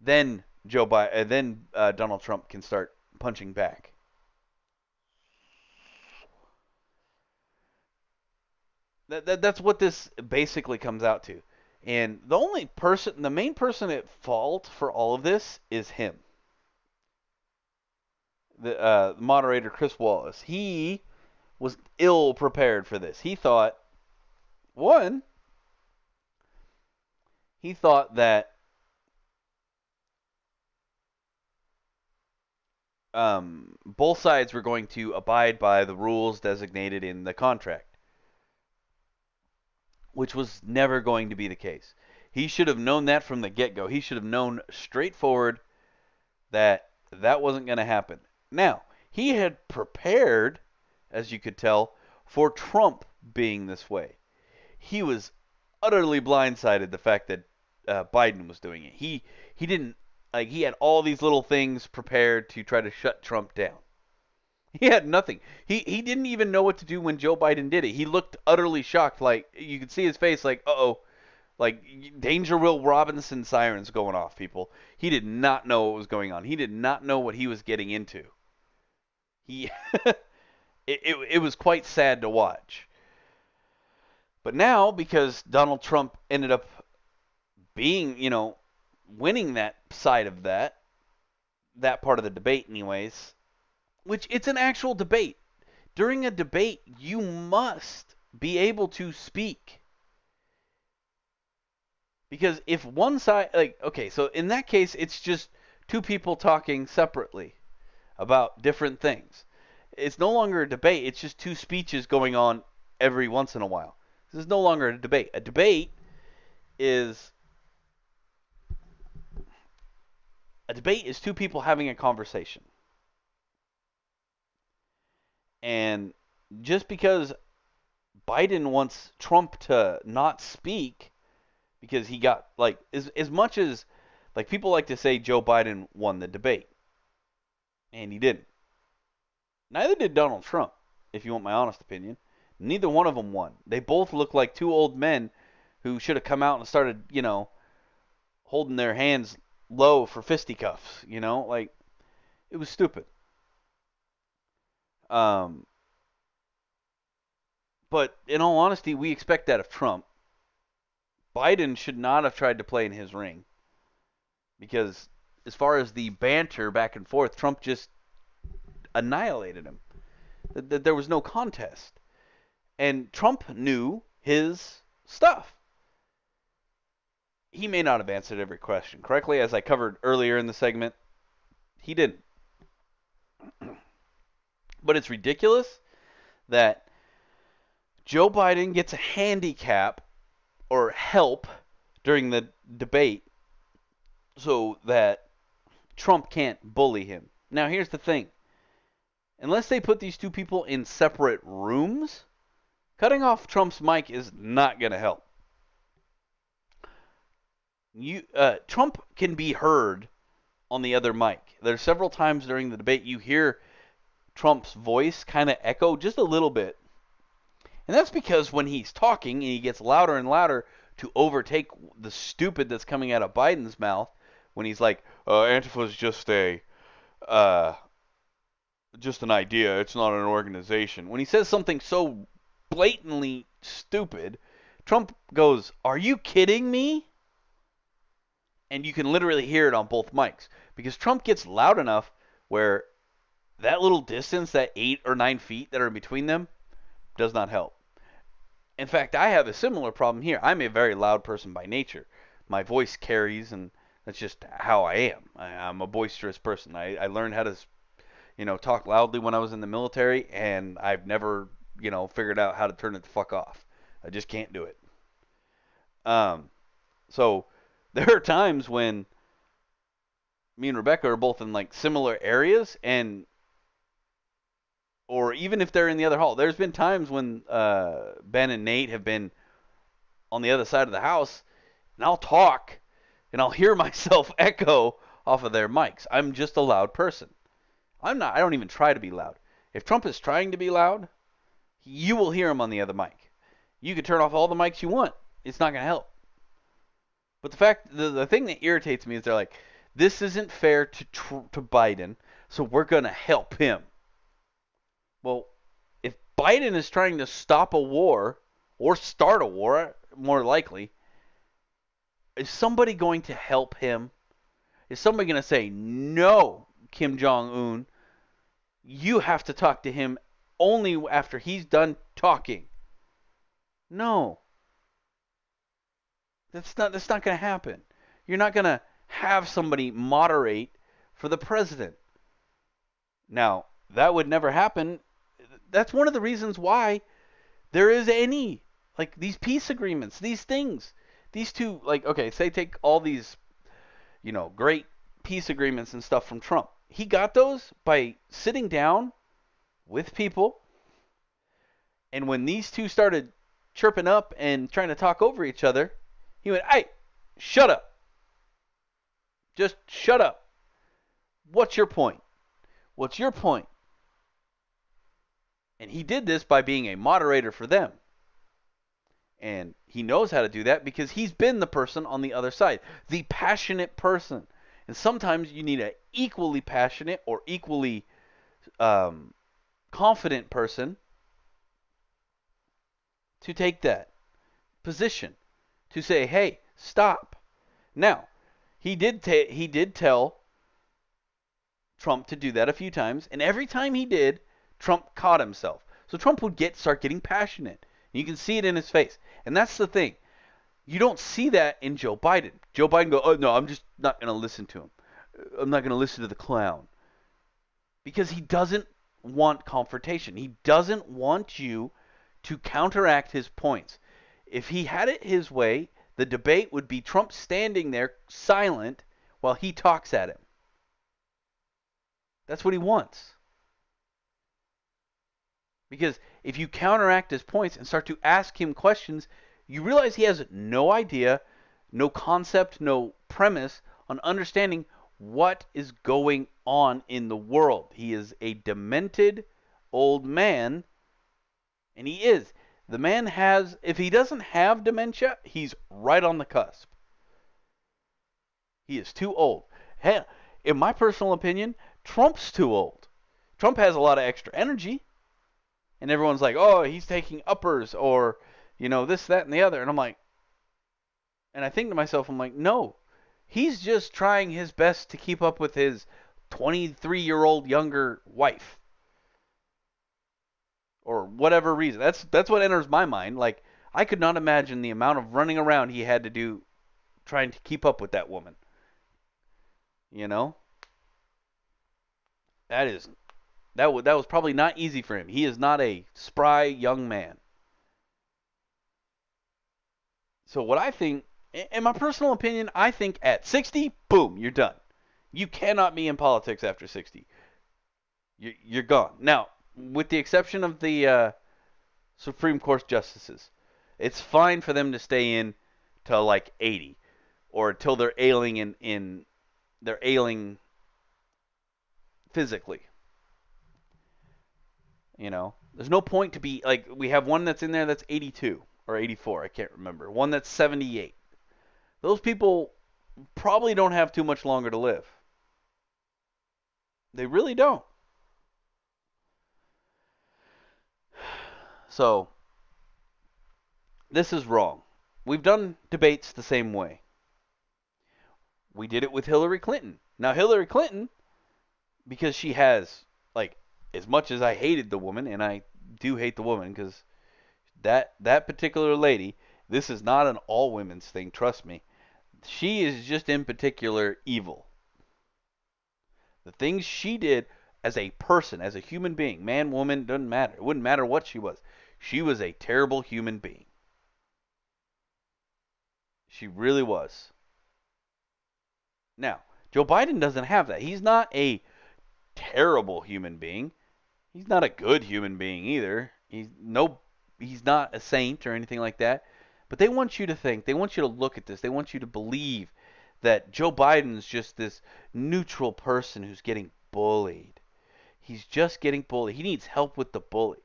A: then Donald Trump can start punching back. That's what this basically comes out to. And the main person at fault for all of this is him. The moderator, Chris Wallace. He was ill prepared for this. One, he thought that both sides were going to abide by the rules designated in the contract, which was never going to be the case. He should have known that from the get-go. He should have known straightforward that that wasn't going to happen. Now, he had prepared, as you could tell, for Trump being this way. He was utterly blindsided the fact that Biden was doing it. He didn't like he had all these little things prepared to try to shut Trump down. He had nothing. He didn't even know what to do when Joe Biden did it. He looked utterly shocked. Like you could see his face, like uh-oh, like Danger Will Robinson sirens going off. People. He did not know what was going on. He did not know what he was getting into. He it was quite sad to watch. But now, because Donald Trump ended up being, winning that side of that part of the debate, anyways, which it's an actual debate. During a debate, you must be able to speak. Because if one side, okay, so in that case, it's just two people talking separately about different things. It's no longer a debate, it's just two speeches going on every once in a while. This is no longer a debate. A debate is two people having a conversation. And just because Biden wants Trump to not speak because he got as much as people like to say Joe Biden won the debate, and he didn't. Neither did Donald Trump, if you want my honest opinion. Neither one of them won. They both look like two old men who should have come out and started, holding their hands low for fisticuffs, it was stupid. But in all honesty, we expect that of Trump. Biden should not have tried to play in his ring. Because as far as the banter back and forth, Trump just annihilated him. There was no contest. And Trump knew his stuff. He may not have answered every question correctly, as I covered earlier in the segment. He didn't. But it's ridiculous that Joe Biden gets a handicap or help during the debate so that Trump can't bully him. Now, here's the thing. Unless they put these two people in separate rooms, cutting off Trump's mic is not going to help. Trump can be heard on the other mic. There's several times during the debate you hear Trump's voice kind of echo just a little bit. And that's because when he's talking and he gets louder and louder to overtake the stupid that's coming out of Biden's mouth, when he's like, Antifa is just an idea, it's not an organization. When he says something so blatantly stupid, Trump goes, "Are you kidding me?" And you can literally hear it on both mics. Because Trump gets loud enough where that little distance, that 8 or 9 feet that are in between them, does not help. In fact, I have a similar problem here. I'm a very loud person by nature. My voice carries, and that's just how I am. I'm a boisterous person. I learned how to, talk loudly when I was in the military, and I've never, figured out how to turn it the fuck off. I just can't do it. So there are times when me and Rebecca are both in similar areas, or even if they're in the other hall. There's been times when Ben and Nate have been on the other side of the house, and I'll talk, and I'll hear myself echo off of their mics. I'm just a loud person. I don't even try to be loud. If Trump is trying to be loud, you will hear him on the other mic. You can turn off all the mics you want. It's not going to help. But the thing that irritates me is they're like, this isn't fair to Biden, so we're going to help him. Well, if Biden is trying to stop a war, or start a war, more likely, is somebody going to help him? Is somebody going to say, no, Kim Jong-un, you have to talk to him only after he's done talking? No. That's not going to happen. You're not going to have somebody moderate for the president. Now, that would never happen. That's one of the reasons why there is any, these peace agreements, these things. these two, like, okay, say take all these, great peace agreements and stuff from Trump. He got those by sitting down with people, and when these two started chirping up and trying to talk over each other, he went, "Hey, shut up. Just shut up. What's your point? What's your point?" And he did this by being a moderator for them. And he knows how to do that because he's been the person on the other side, the passionate person. And sometimes you need an equally passionate or equally confident person to take that position, to say, "Hey, stop." Now, he did tell Trump to do that a few times, and every time he did, Trump caught himself. So Trump would start getting passionate. You can see it in his face. And that's the thing. You don't see that in Joe Biden. Joe Biden go, "Oh no, I'm just not going to listen to him. I'm not going to listen to the clown." Because he doesn't want confrontation. He doesn't want you to counteract his points. If he had it his way, the debate would be Trump standing there silent while he talks at him. That's what he wants. Because if you counteract his points and start to ask him questions, you realize he has no idea, no concept, no premise on understanding what is going on in the world. He is a demented old man, and he is. The man has, if he doesn't have dementia, he's right on the cusp. He is too old. Hell, in my personal opinion, Trump's too old. Trump has a lot of extra energy, and everyone's like, "Oh, he's taking uppers," or, this, that, and the other. And I'm like, and I think to myself, I'm like, no, he's just trying his best to keep up with his 23-year-old younger wife. Or whatever reason. That's what enters my mind. Like, I could not imagine the amount of running around he had to do trying to keep up with that woman. You know? That was probably not easy for him. He is not a spry young man. So what I think, in my personal opinion, I think at 60, boom, you're done. You cannot be in politics after 60. You're gone. Now, with the exception of the Supreme Court justices, it's fine for them to stay in till like 80, or until they're ailing they're ailing physically. There's no point to be like, we have one that's in there that's 82 or 84, I can't remember. One that's 78. Those people probably don't have too much longer to live. They really don't. So, this is wrong. We've done debates the same way. We did it with Hillary Clinton. Now, Hillary Clinton, because she has, like, as much as I hated the woman, and I do hate the woman, because that particular lady, this is not an all women's thing, trust me. She is just in particular evil. The things she did as a person, as a human being, man, woman, doesn't matter. It wouldn't matter what she was. She was a terrible human being. She really was. Now, Joe Biden doesn't have that. He's not a terrible human being. He's not a good human being either. He's not a saint or anything like that. But they want you to think, they want you to look at this, they want you to believe that Joe Biden's just this neutral person who's getting bullied. He's just getting bullied. He needs help with the bully.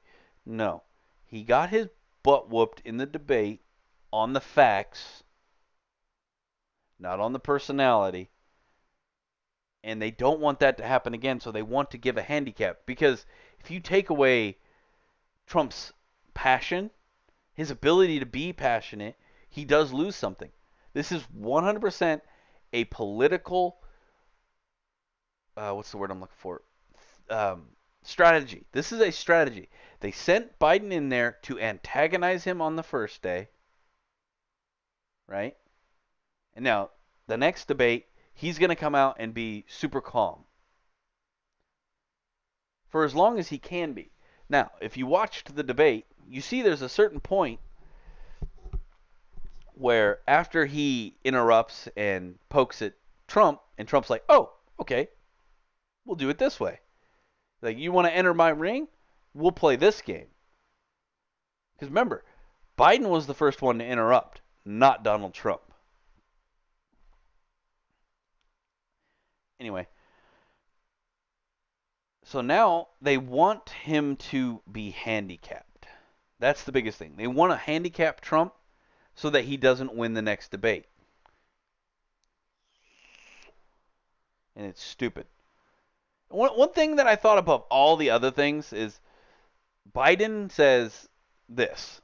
A: No. He got his butt whooped in the debate on the facts, not on the personality. And they don't want that to happen again, so they want to give a handicap. Because if you take away Trump's passion, his ability to be passionate, he does lose something. This is 100% a political, what's the word I'm looking for? Strategy. This is a strategy. They sent Biden in there to antagonize him on the first day, right? And now, the next debate, he's going to come out and be super calm. For as long as he can be. Now, if you watched the debate, you see there's a certain point where after he interrupts and pokes at Trump, and Trump's like, "Oh, okay, we'll do it this way. Like, you want to enter my ring? We'll play this game." Because remember, Biden was the first one to interrupt, not Donald Trump. Anyway, so now they want him to be handicapped. That's the biggest thing. They want to handicap Trump so that he doesn't win the next debate. And it's stupid. One thing that I thought above all the other things is Biden says this.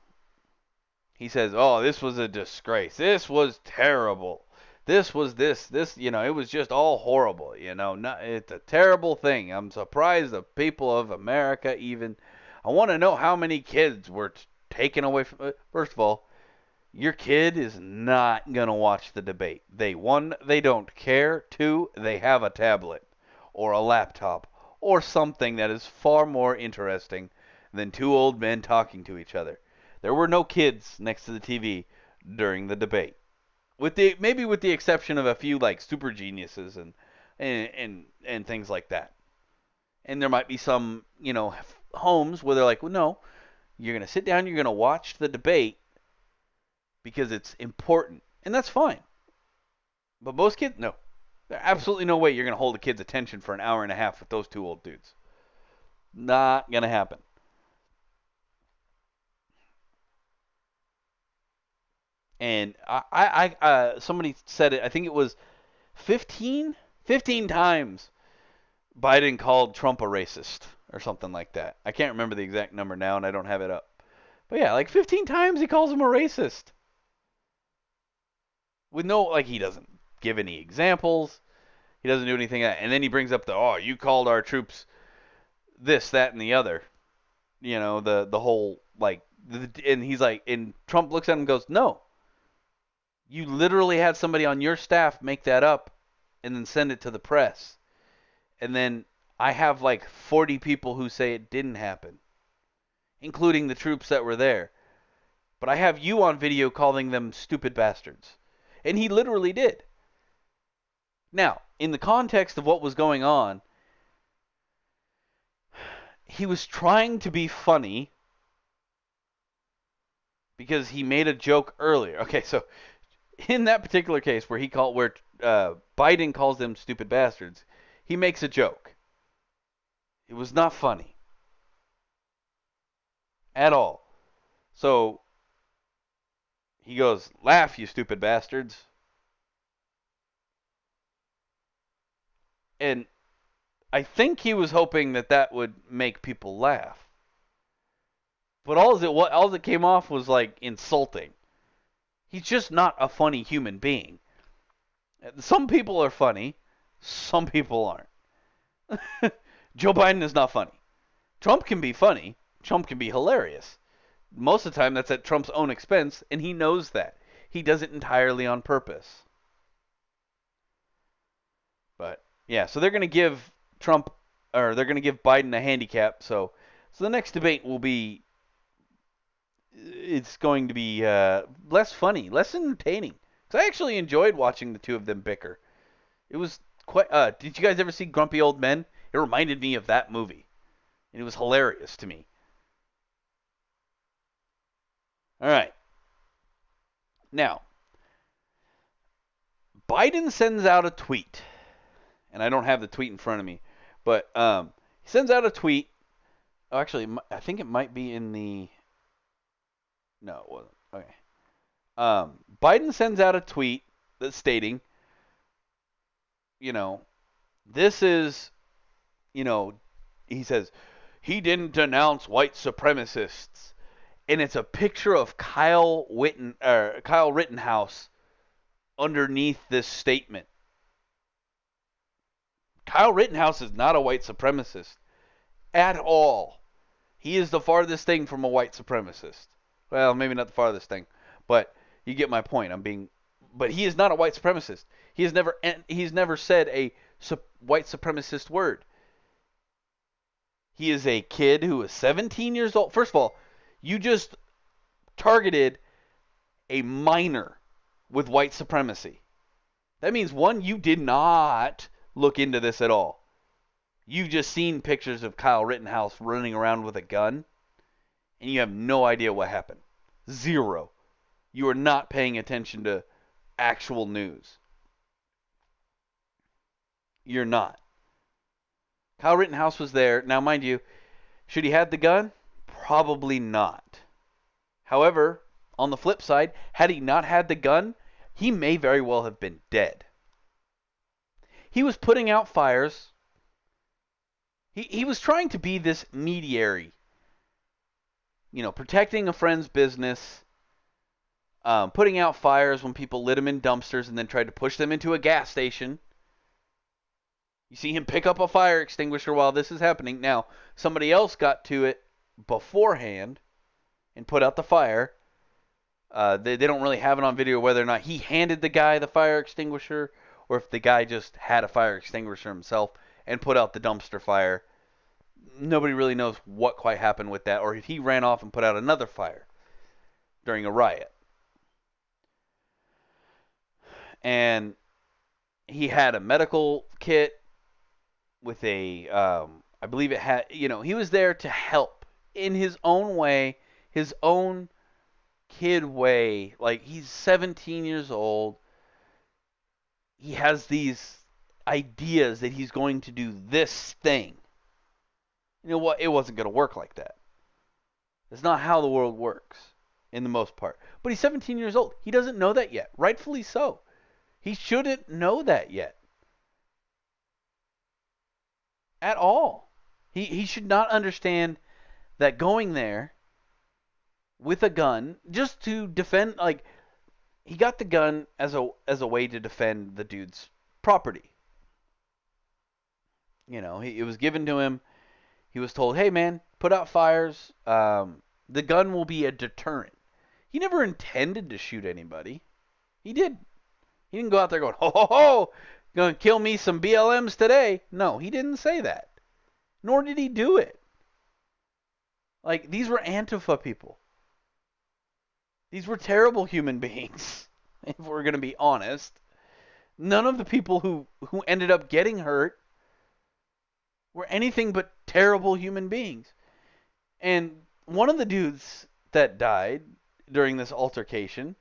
A: He says, "Oh, this was a disgrace. This was terrible. This was this, it was just all horrible, it's a terrible thing. I'm surprised the people of America even, I want to know how many kids were taken away from, first of all, your kid is not going to watch the debate. One, they don't care. Two, they have a tablet or a laptop or something that is far more interesting than two old men talking to each other. There were no kids next to the TV during the debate, maybe with the exception of a few like super geniuses and things like that. And there might be some homes where they're like, well, no, you're gonna sit down, you're gonna watch the debate because it's important, and that's fine. But most kids, no, there's absolutely no way you're gonna hold a kid's attention for an hour and a half with those two old dudes. Not gonna happen. And somebody said it. I think it was 15 times Biden called Trump a racist or something like that. I can't remember the exact number now, and I don't have it up. But yeah, like 15 times he calls him a racist. With no, like, he doesn't give any examples. He doesn't do anything. And then he brings up you called our troops this, that, and the other. The whole, like, and he's like, and Trump looks at him and goes, no. You literally had somebody on your staff make that up and then send it to the press. And then I have like 40 people who say it didn't happen, including the troops that were there. But I have you on video calling them stupid bastards. And he literally did. Now, in the context of what was going on, he was trying to be funny because he made a joke earlier. Okay, so in that particular case where Biden calls them stupid bastards, he makes a joke. It was not funny at all. So he goes, "Laugh, you stupid bastards." And I think he was hoping that would make people laugh. But all it came off was like insulting. He's just not a funny human being. Some people are funny, some people aren't. Joe Biden is not funny. Trump can be funny. Trump can be hilarious. Most of the time, that's at Trump's own expense, and he knows that. He does it entirely on purpose. But yeah, so they're going to give Biden a handicap. So the next debate will be, it's going to be less funny, less entertaining. Because I actually enjoyed watching the two of them bicker. It was quite. Did you guys ever see Grumpy Old Men? It reminded me of that movie, and it was hilarious to me. All right. Now, Biden sends out a tweet, and I don't have the tweet in front of me, but he sends out a tweet. Oh, actually, I think it might be in the. No, it wasn't. Okay. Biden sends out a tweet that's stating, this is, he says, he didn't denounce white supremacists. And it's a picture of Kyle Rittenhouse underneath this statement. Kyle Rittenhouse is not a white supremacist at all. He is the farthest thing from a white supremacist. Well, maybe not the farthest thing, but you get my point. But he is not a white supremacist. He's never said a white supremacist word. He is a kid who is 17 years old. First of all, you just targeted a minor with white supremacy. That means, one, you did not look into this at all. You've just seen pictures of Kyle Rittenhouse running around with a gun, and you have no idea what happened. Zero. You are not paying attention to actual news. You're not. Kyle Rittenhouse was there. Now, mind you, should he have the gun? Probably not. However, on the flip side, had he not had the gun, he may very well have been dead. He was putting out fires. He was trying to be this mediary, protecting a friend's business, putting out fires when people lit them in dumpsters and then tried to push them into a gas station. You see him pick up a fire extinguisher while this is happening. Now, somebody else got to it beforehand and put out the fire. They don't really have it on video whether or not he handed the guy the fire extinguisher or if the guy just had a fire extinguisher himself and put out the dumpster fire. Nobody really knows what quite happened with that, or if he ran off and put out another fire during a riot. And he had a medical kit with I believe it had, he was there to help in his own way, his own kid way. Like, he's 17 years old. He has these ideas that he's going to do this thing. You know what? It wasn't going to work like that. That's not how the world works, in the most part. But he's 17 years old. He doesn't know that yet. Rightfully so. He shouldn't know that yet. At all. He should not understand that going there with a gun just to defend, like, he got the gun as a way to defend the dude's property. It was given to him. He was told, "Hey man, put out fires. The gun will be a deterrent." He never intended to shoot anybody. He didn't go out there going, "Ho ho ho, gonna kill me some BLMs today." No, he didn't say that. Nor did he do it. Like, these were Antifa people. These were terrible human beings, if we're going to be honest. None of the people who ended up getting hurt were anything but terrible human beings. And one of the dudes that died during this altercation,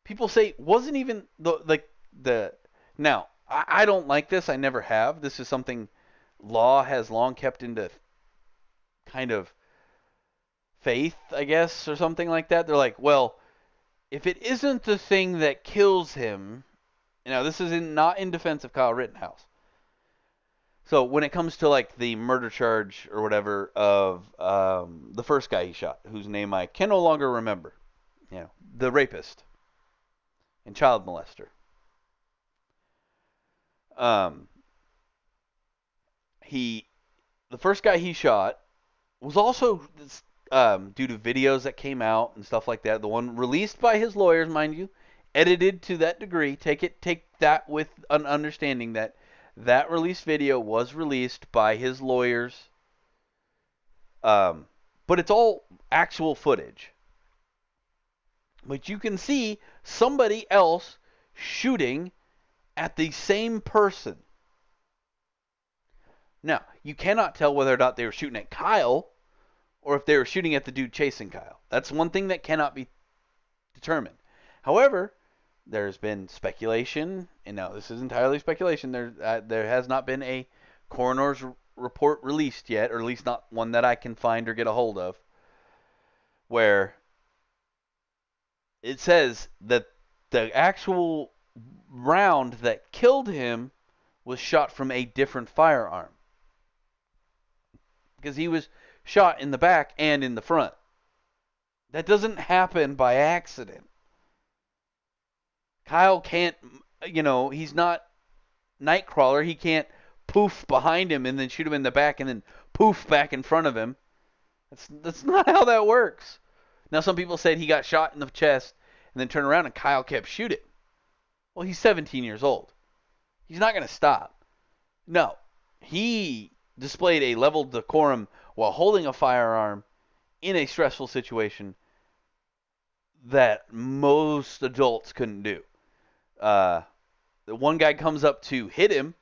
A: people say wasn't even the now, I don't like this. I never have. This is something law has long kept into kind of faith, I guess, or something like that. They're like, well, if it isn't the thing that kills him, this is not in defense of Kyle Rittenhouse. So when it comes to like the murder charge or whatever of the first guy he shot, whose name I can no longer remember, the rapist and child molester. The first guy he shot was also due to videos that came out and stuff like that. The one released by his lawyers, mind you, edited to that degree. Take that with an understanding that released video was released by his lawyers. But it's all actual footage. But you can see somebody else shooting at the same person. Now, you cannot tell whether or not they were shooting at Kyle or if they were shooting at the dude chasing Kyle. That's one thing that cannot be determined. However, there's been speculation, and now this is entirely speculation. There has not been a coroner's report released yet, or at least not one that I can find or get a hold of, where it says that the actual round that killed him was shot from a different firearm. Because he was shot in the back and in the front. That doesn't happen by accident. Kyle can't, he's not Nightcrawler. He can't poof behind him and then shoot him in the back and then poof back in front of him. That's not how that works. Now, some people said he got shot in the chest and then turned around and Kyle kept shooting. Well, he's 17 years old. He's not going to stop. No, he displayed a level of decorum while holding a firearm in a stressful situation that most adults couldn't do. Uh, the one guy comes up to hit him, and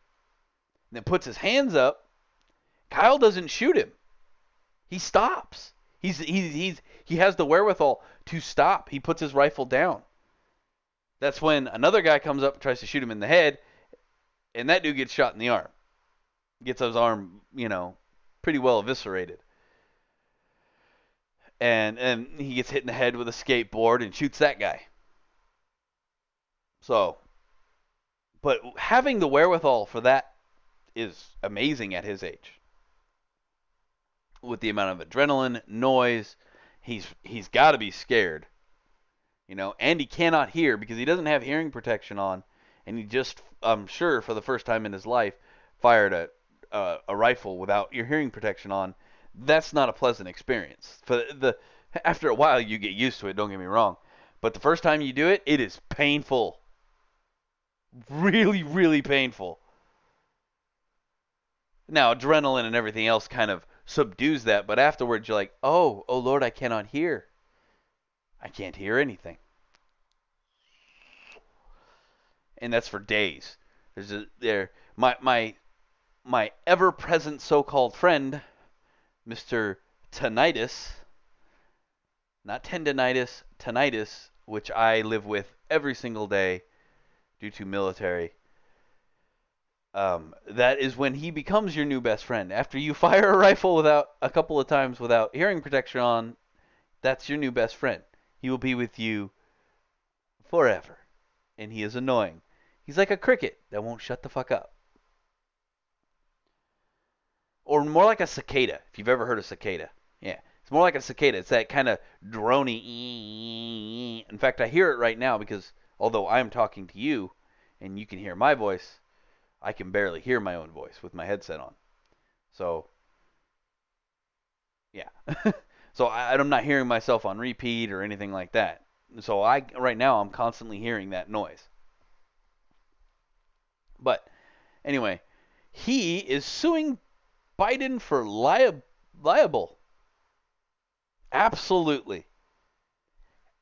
A: then puts his hands up. Kyle doesn't shoot him. He stops. He has the wherewithal to stop. He puts his rifle down. That's when another guy comes up and tries to shoot him in the head, and that dude gets shot in the arm. Gets his arm, pretty well eviscerated. And he gets hit in the head with a skateboard and shoots that guy. So, but having the wherewithal for that is amazing at his age. With the amount of adrenaline, noise, he's got to be scared. And he cannot hear because he doesn't have hearing protection on, and he just, I'm sure, for the first time in his life, fired a rifle without your hearing protection on. That's not a pleasant experience. After a while, you get used to it. Don't get me wrong, but the first time you do it, it is painful. Really, really painful. Now, adrenaline and everything else kind of subdues that, but afterwards you're like, oh Lord, I cannot hear. I can't hear anything. And that's for days. My ever-present so-called friend, Mr. Tinnitus, not tendinitis, tinnitus, which I live with every single day due to military. That is when he becomes your new best friend. After you fire a rifle a couple of times without hearing protection on, that's your new best friend. He will be with you forever. And he is annoying. He's like a cricket that won't shut the fuck up. Or more like a cicada, if you've ever heard of cicada. Yeah, it's more like a cicada. It's that kind of drony. In fact, I hear it right now because although I'm talking to you and you can hear my voice, I can barely hear my own voice with my headset on. So, yeah. So I'm not hearing myself on repeat or anything like that. So right now I'm constantly hearing that noise. But anyway, he is suing Biden for liable. Absolutely.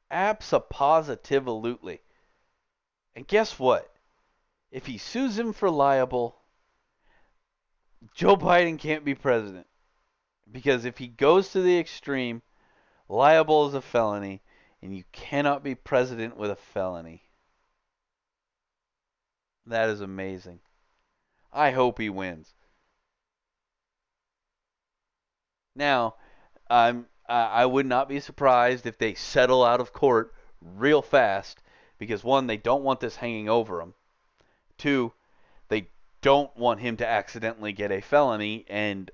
A: Abso-positively. And guess what? If he sues him for liable, Joe Biden can't be president. Because if he goes to the extreme, liable is a felony, and you cannot be president with a felony. That is amazing. I hope he wins. Now, I would not be surprised if they settle out of court real fast because one, they don't want this hanging over them. Two, they don't want him to accidentally get a felony and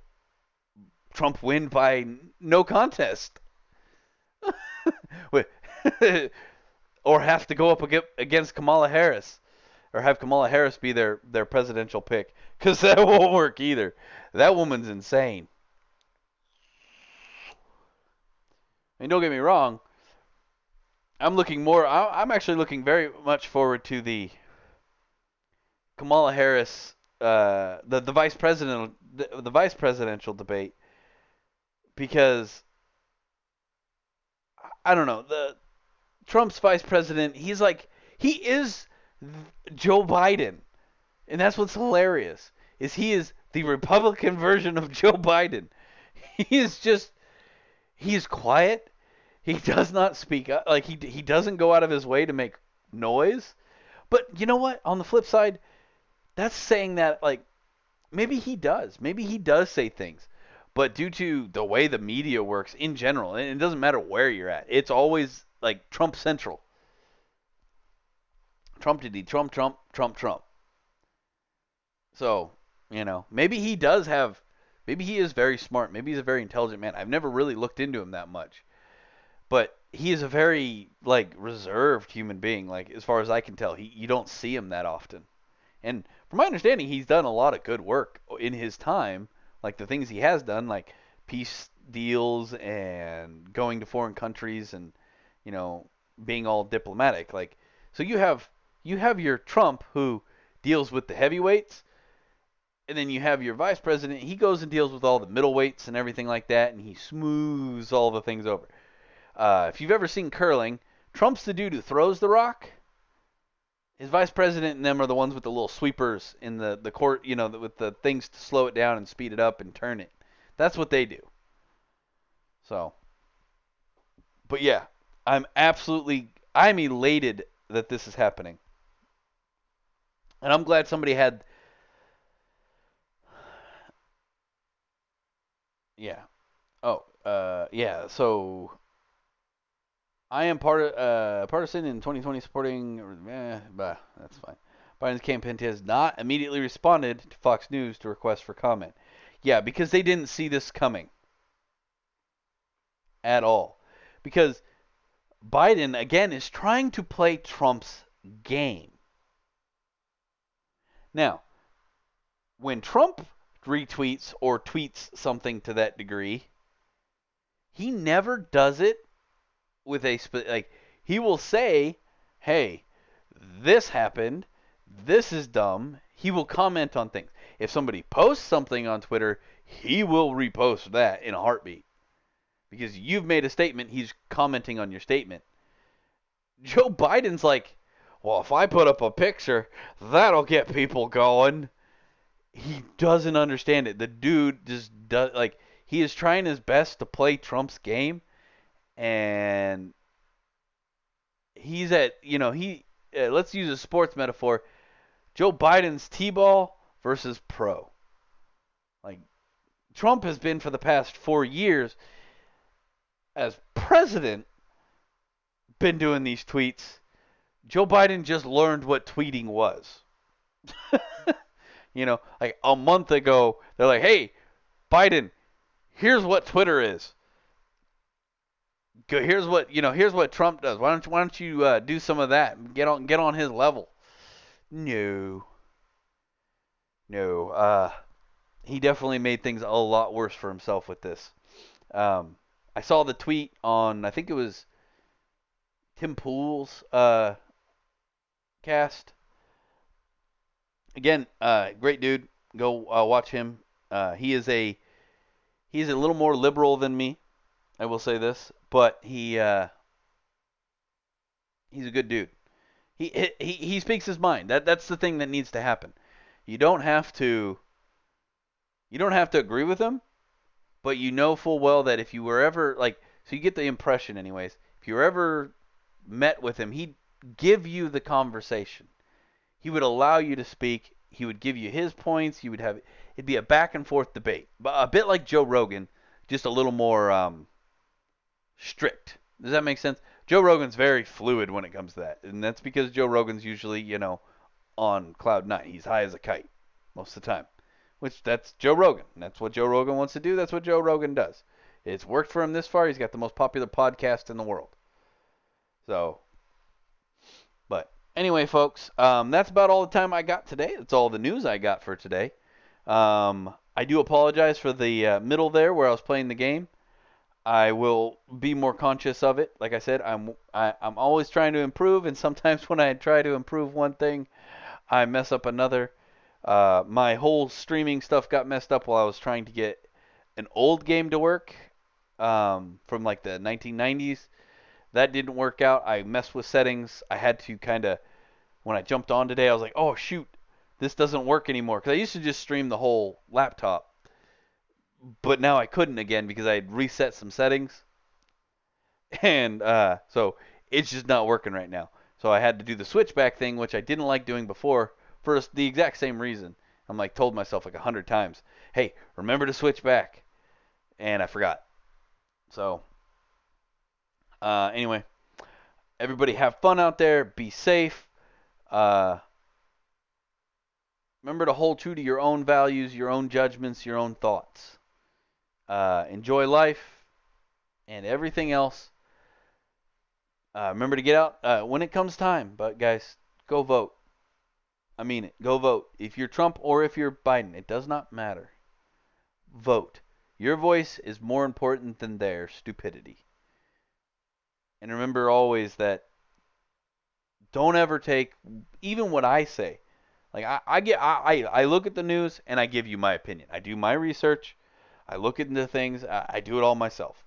A: Trump win by no contest. Or have to go up against Kamala Harris. Or have Kamala Harris be their presidential pick. Because that won't work either. That woman's insane. I mean, don't get me wrong. I'm actually looking very much forward to the Kamala Harris, the vice presidential debate, because I don't know, the Trump's vice president, he is Joe Biden, and that's what's hilarious is he is the Republican version of Joe Biden. He is quiet. He does not speak up. Like he doesn't go out of his way to make noise. But you know what? On the flip side, that's saying that like maybe he does. Maybe he does say things. But due to the way the media works in general, and it doesn't matter where you're at, it's always like Trump central. Trump did Trump, Trump, Trump, Trump. So, maybe he is very smart. Maybe he's a very intelligent man. I've never really looked into him that much. But he is a very, like, reserved human being. Like, as far as I can tell, you don't see him that often. And from my understanding, he's done a lot of good work in his time. Like, the things he has done, like peace deals and going to foreign countries and, being all diplomatic. Like, so you have your Trump who deals with the heavyweights, and then you have your vice president. He goes and deals with all the middleweights and everything like that, and he smooths all the things over. If you've ever seen curling, Trump's the dude who throws the rock. His vice president and them are the ones with the little sweepers in the court, with the things to slow it down and speed it up and turn it. That's what they do. So, but yeah, I'm elated that this is happening. And I'm glad somebody had, yeah. Oh, yeah. So I am partisan in 2020 supporting. That's fine. Biden's campaign has not immediately responded to Fox News to request for comment. Yeah, because they didn't see this coming at all. Because Biden again is trying to play Trump's game. Now, when Trump retweets or tweets something to that degree, he never does it with he will say, "Hey, this happened. This is dumb." He will comment on things. If somebody posts something on Twitter, he will repost that in a heartbeat. Because you've made a statement, he's commenting on your statement. Joe Biden's like, "Well, if I put up a picture, that'll get people going." He doesn't understand it. The dude just does, he is trying his best to play Trump's game, and he's let's use a sports metaphor. Joe Biden's T-ball versus pro. Like, Trump has been for the past 4 years as president been doing these tweets. Joe Biden just learned what tweeting was. Like a month ago, they're like, "Hey, Biden, here's what Twitter is. Here's what Trump does. Why don't you do some of that and get on his level?" No, no. He definitely made things a lot worse for himself with this. I saw the tweet on, I think it was Tim Pool's cast. Again, great dude. Go watch him. He's a little more liberal than me. I will say this, but he's a good dude. He speaks his mind. That's the thing that needs to happen. You don't have to agree with him, but you know full well that if you were ever so you get the impression anyways, if you were ever met with him, he'd give you the conversation. He would allow you to speak. He would give you his points. It'd be a back and forth debate, but a bit like Joe Rogan, just a little more strict. Does that make sense? Joe Rogan's very fluid when it comes to that, and that's because Joe Rogan's usually, on cloud nine. He's high as a kite most of the time, which that's Joe Rogan. That's what Joe Rogan wants to do. That's what Joe Rogan does. It's worked for him this far. He's got the most popular podcast in the world. So, but anyway, folks, that's about all the time I got today. That's all the news I got for today. I do apologize for the middle there where I was playing the game. I will be more conscious of it. Like I said, I'm always trying to improve, and sometimes when I try to improve one thing, I mess up another. My whole streaming stuff got messed up while I was trying to get an old game to work from like the 1990s. That didn't work out. I messed with settings. I had to when I jumped on today, I was like, "Oh, shoot, this doesn't work anymore." Because I used to just stream the whole laptop. But now I couldn't again because I had reset some settings. And so it's just not working right now. So I had to do the switchback thing, which I didn't like doing before for the exact same reason. I'm told myself 100 times, "Hey, remember to switch back." And I forgot. So anyway, everybody have fun out there. Be safe. Remember to hold true to your own values, your own judgments, your own thoughts. Enjoy life and everything else. Remember to get out when it comes time. But guys, go vote. I mean it. Go vote. If you're Trump or if you're Biden, it does not matter. Vote. Your voice is more important than their stupidity. And remember always that don't ever take even what I say. I look at the news and I give you my opinion. I do my research. I look into things. I do it all myself.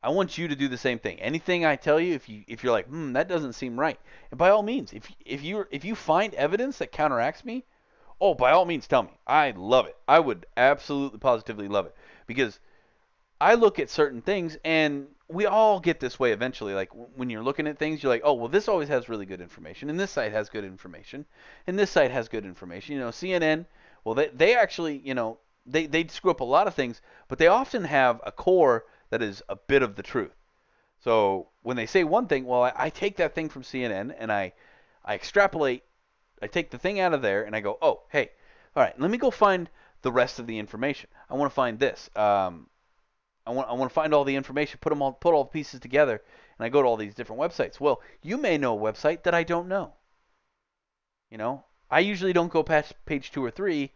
A: I want you to do the same thing. Anything I tell you, if you're like, that doesn't seem right, and by all means, if you find evidence that counteracts me, oh, by all means, tell me. I love it. I would absolutely, positively love it because I look at certain things, and we all get this way eventually. Like when you're looking at things, you're like, oh, well, this always has really good information, and this site has good information, and this site has good information. CNN, well, they actually, they screw up a lot of things, but they often have a core that is a bit of the truth. So when they say one thing, well, I take that thing from CNN and I extrapolate. I take the thing out of there and I go, oh, hey, all right, let me go find the rest of the information. I want to find this. I want to find all the information, put all the pieces together, and I go to all these different websites. Well, you may know a website that I don't know. I usually don't go past page 2 or 3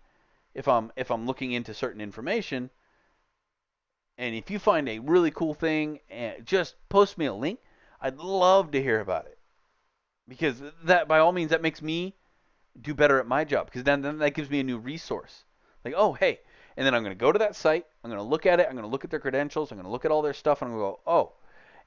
A: if I'm looking into certain information. And if you find a really cool thing, just post me a link. I'd love to hear about it because that, by all means, that makes me do better at my job because then that gives me a new resource. Like, oh, hey, and then I'm going to go to that site. I'm going to look at it. I'm going to look at their credentials. I'm going to look at all their stuff, and I'm going to go, oh.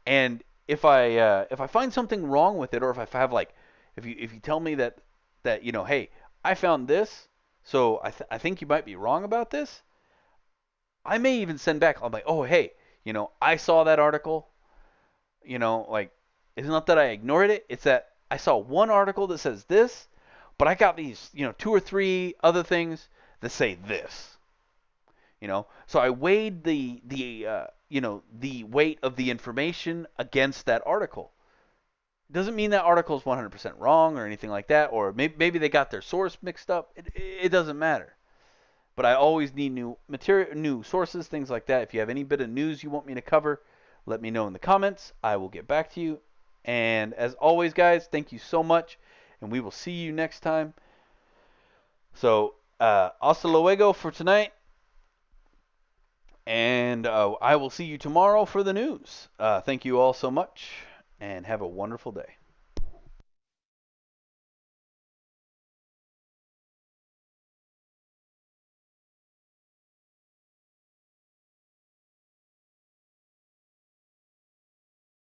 A: And if I find something wrong with it, or if I have like, if you tell me that hey, I found this, so I think you might be wrong about this. I may even send back. I'm like, oh, hey, I saw that article. Like, it's not that I ignored it. It's that I saw one article that says this, but I got these, 2 or 3 other things that say this. So I weighed the weight of the information against that article. Doesn't mean that article is 100% wrong or anything like that, or maybe they got their source mixed up. It doesn't matter. But I always need new material, new sources, things like that. If you have any bit of news you want me to cover, let me know in the comments. I will get back to you. And as always, guys, thank you so much, and we will see you next time. So, hasta luego for tonight, and I will see you tomorrow for the news. Thank you all so much, and have a wonderful day.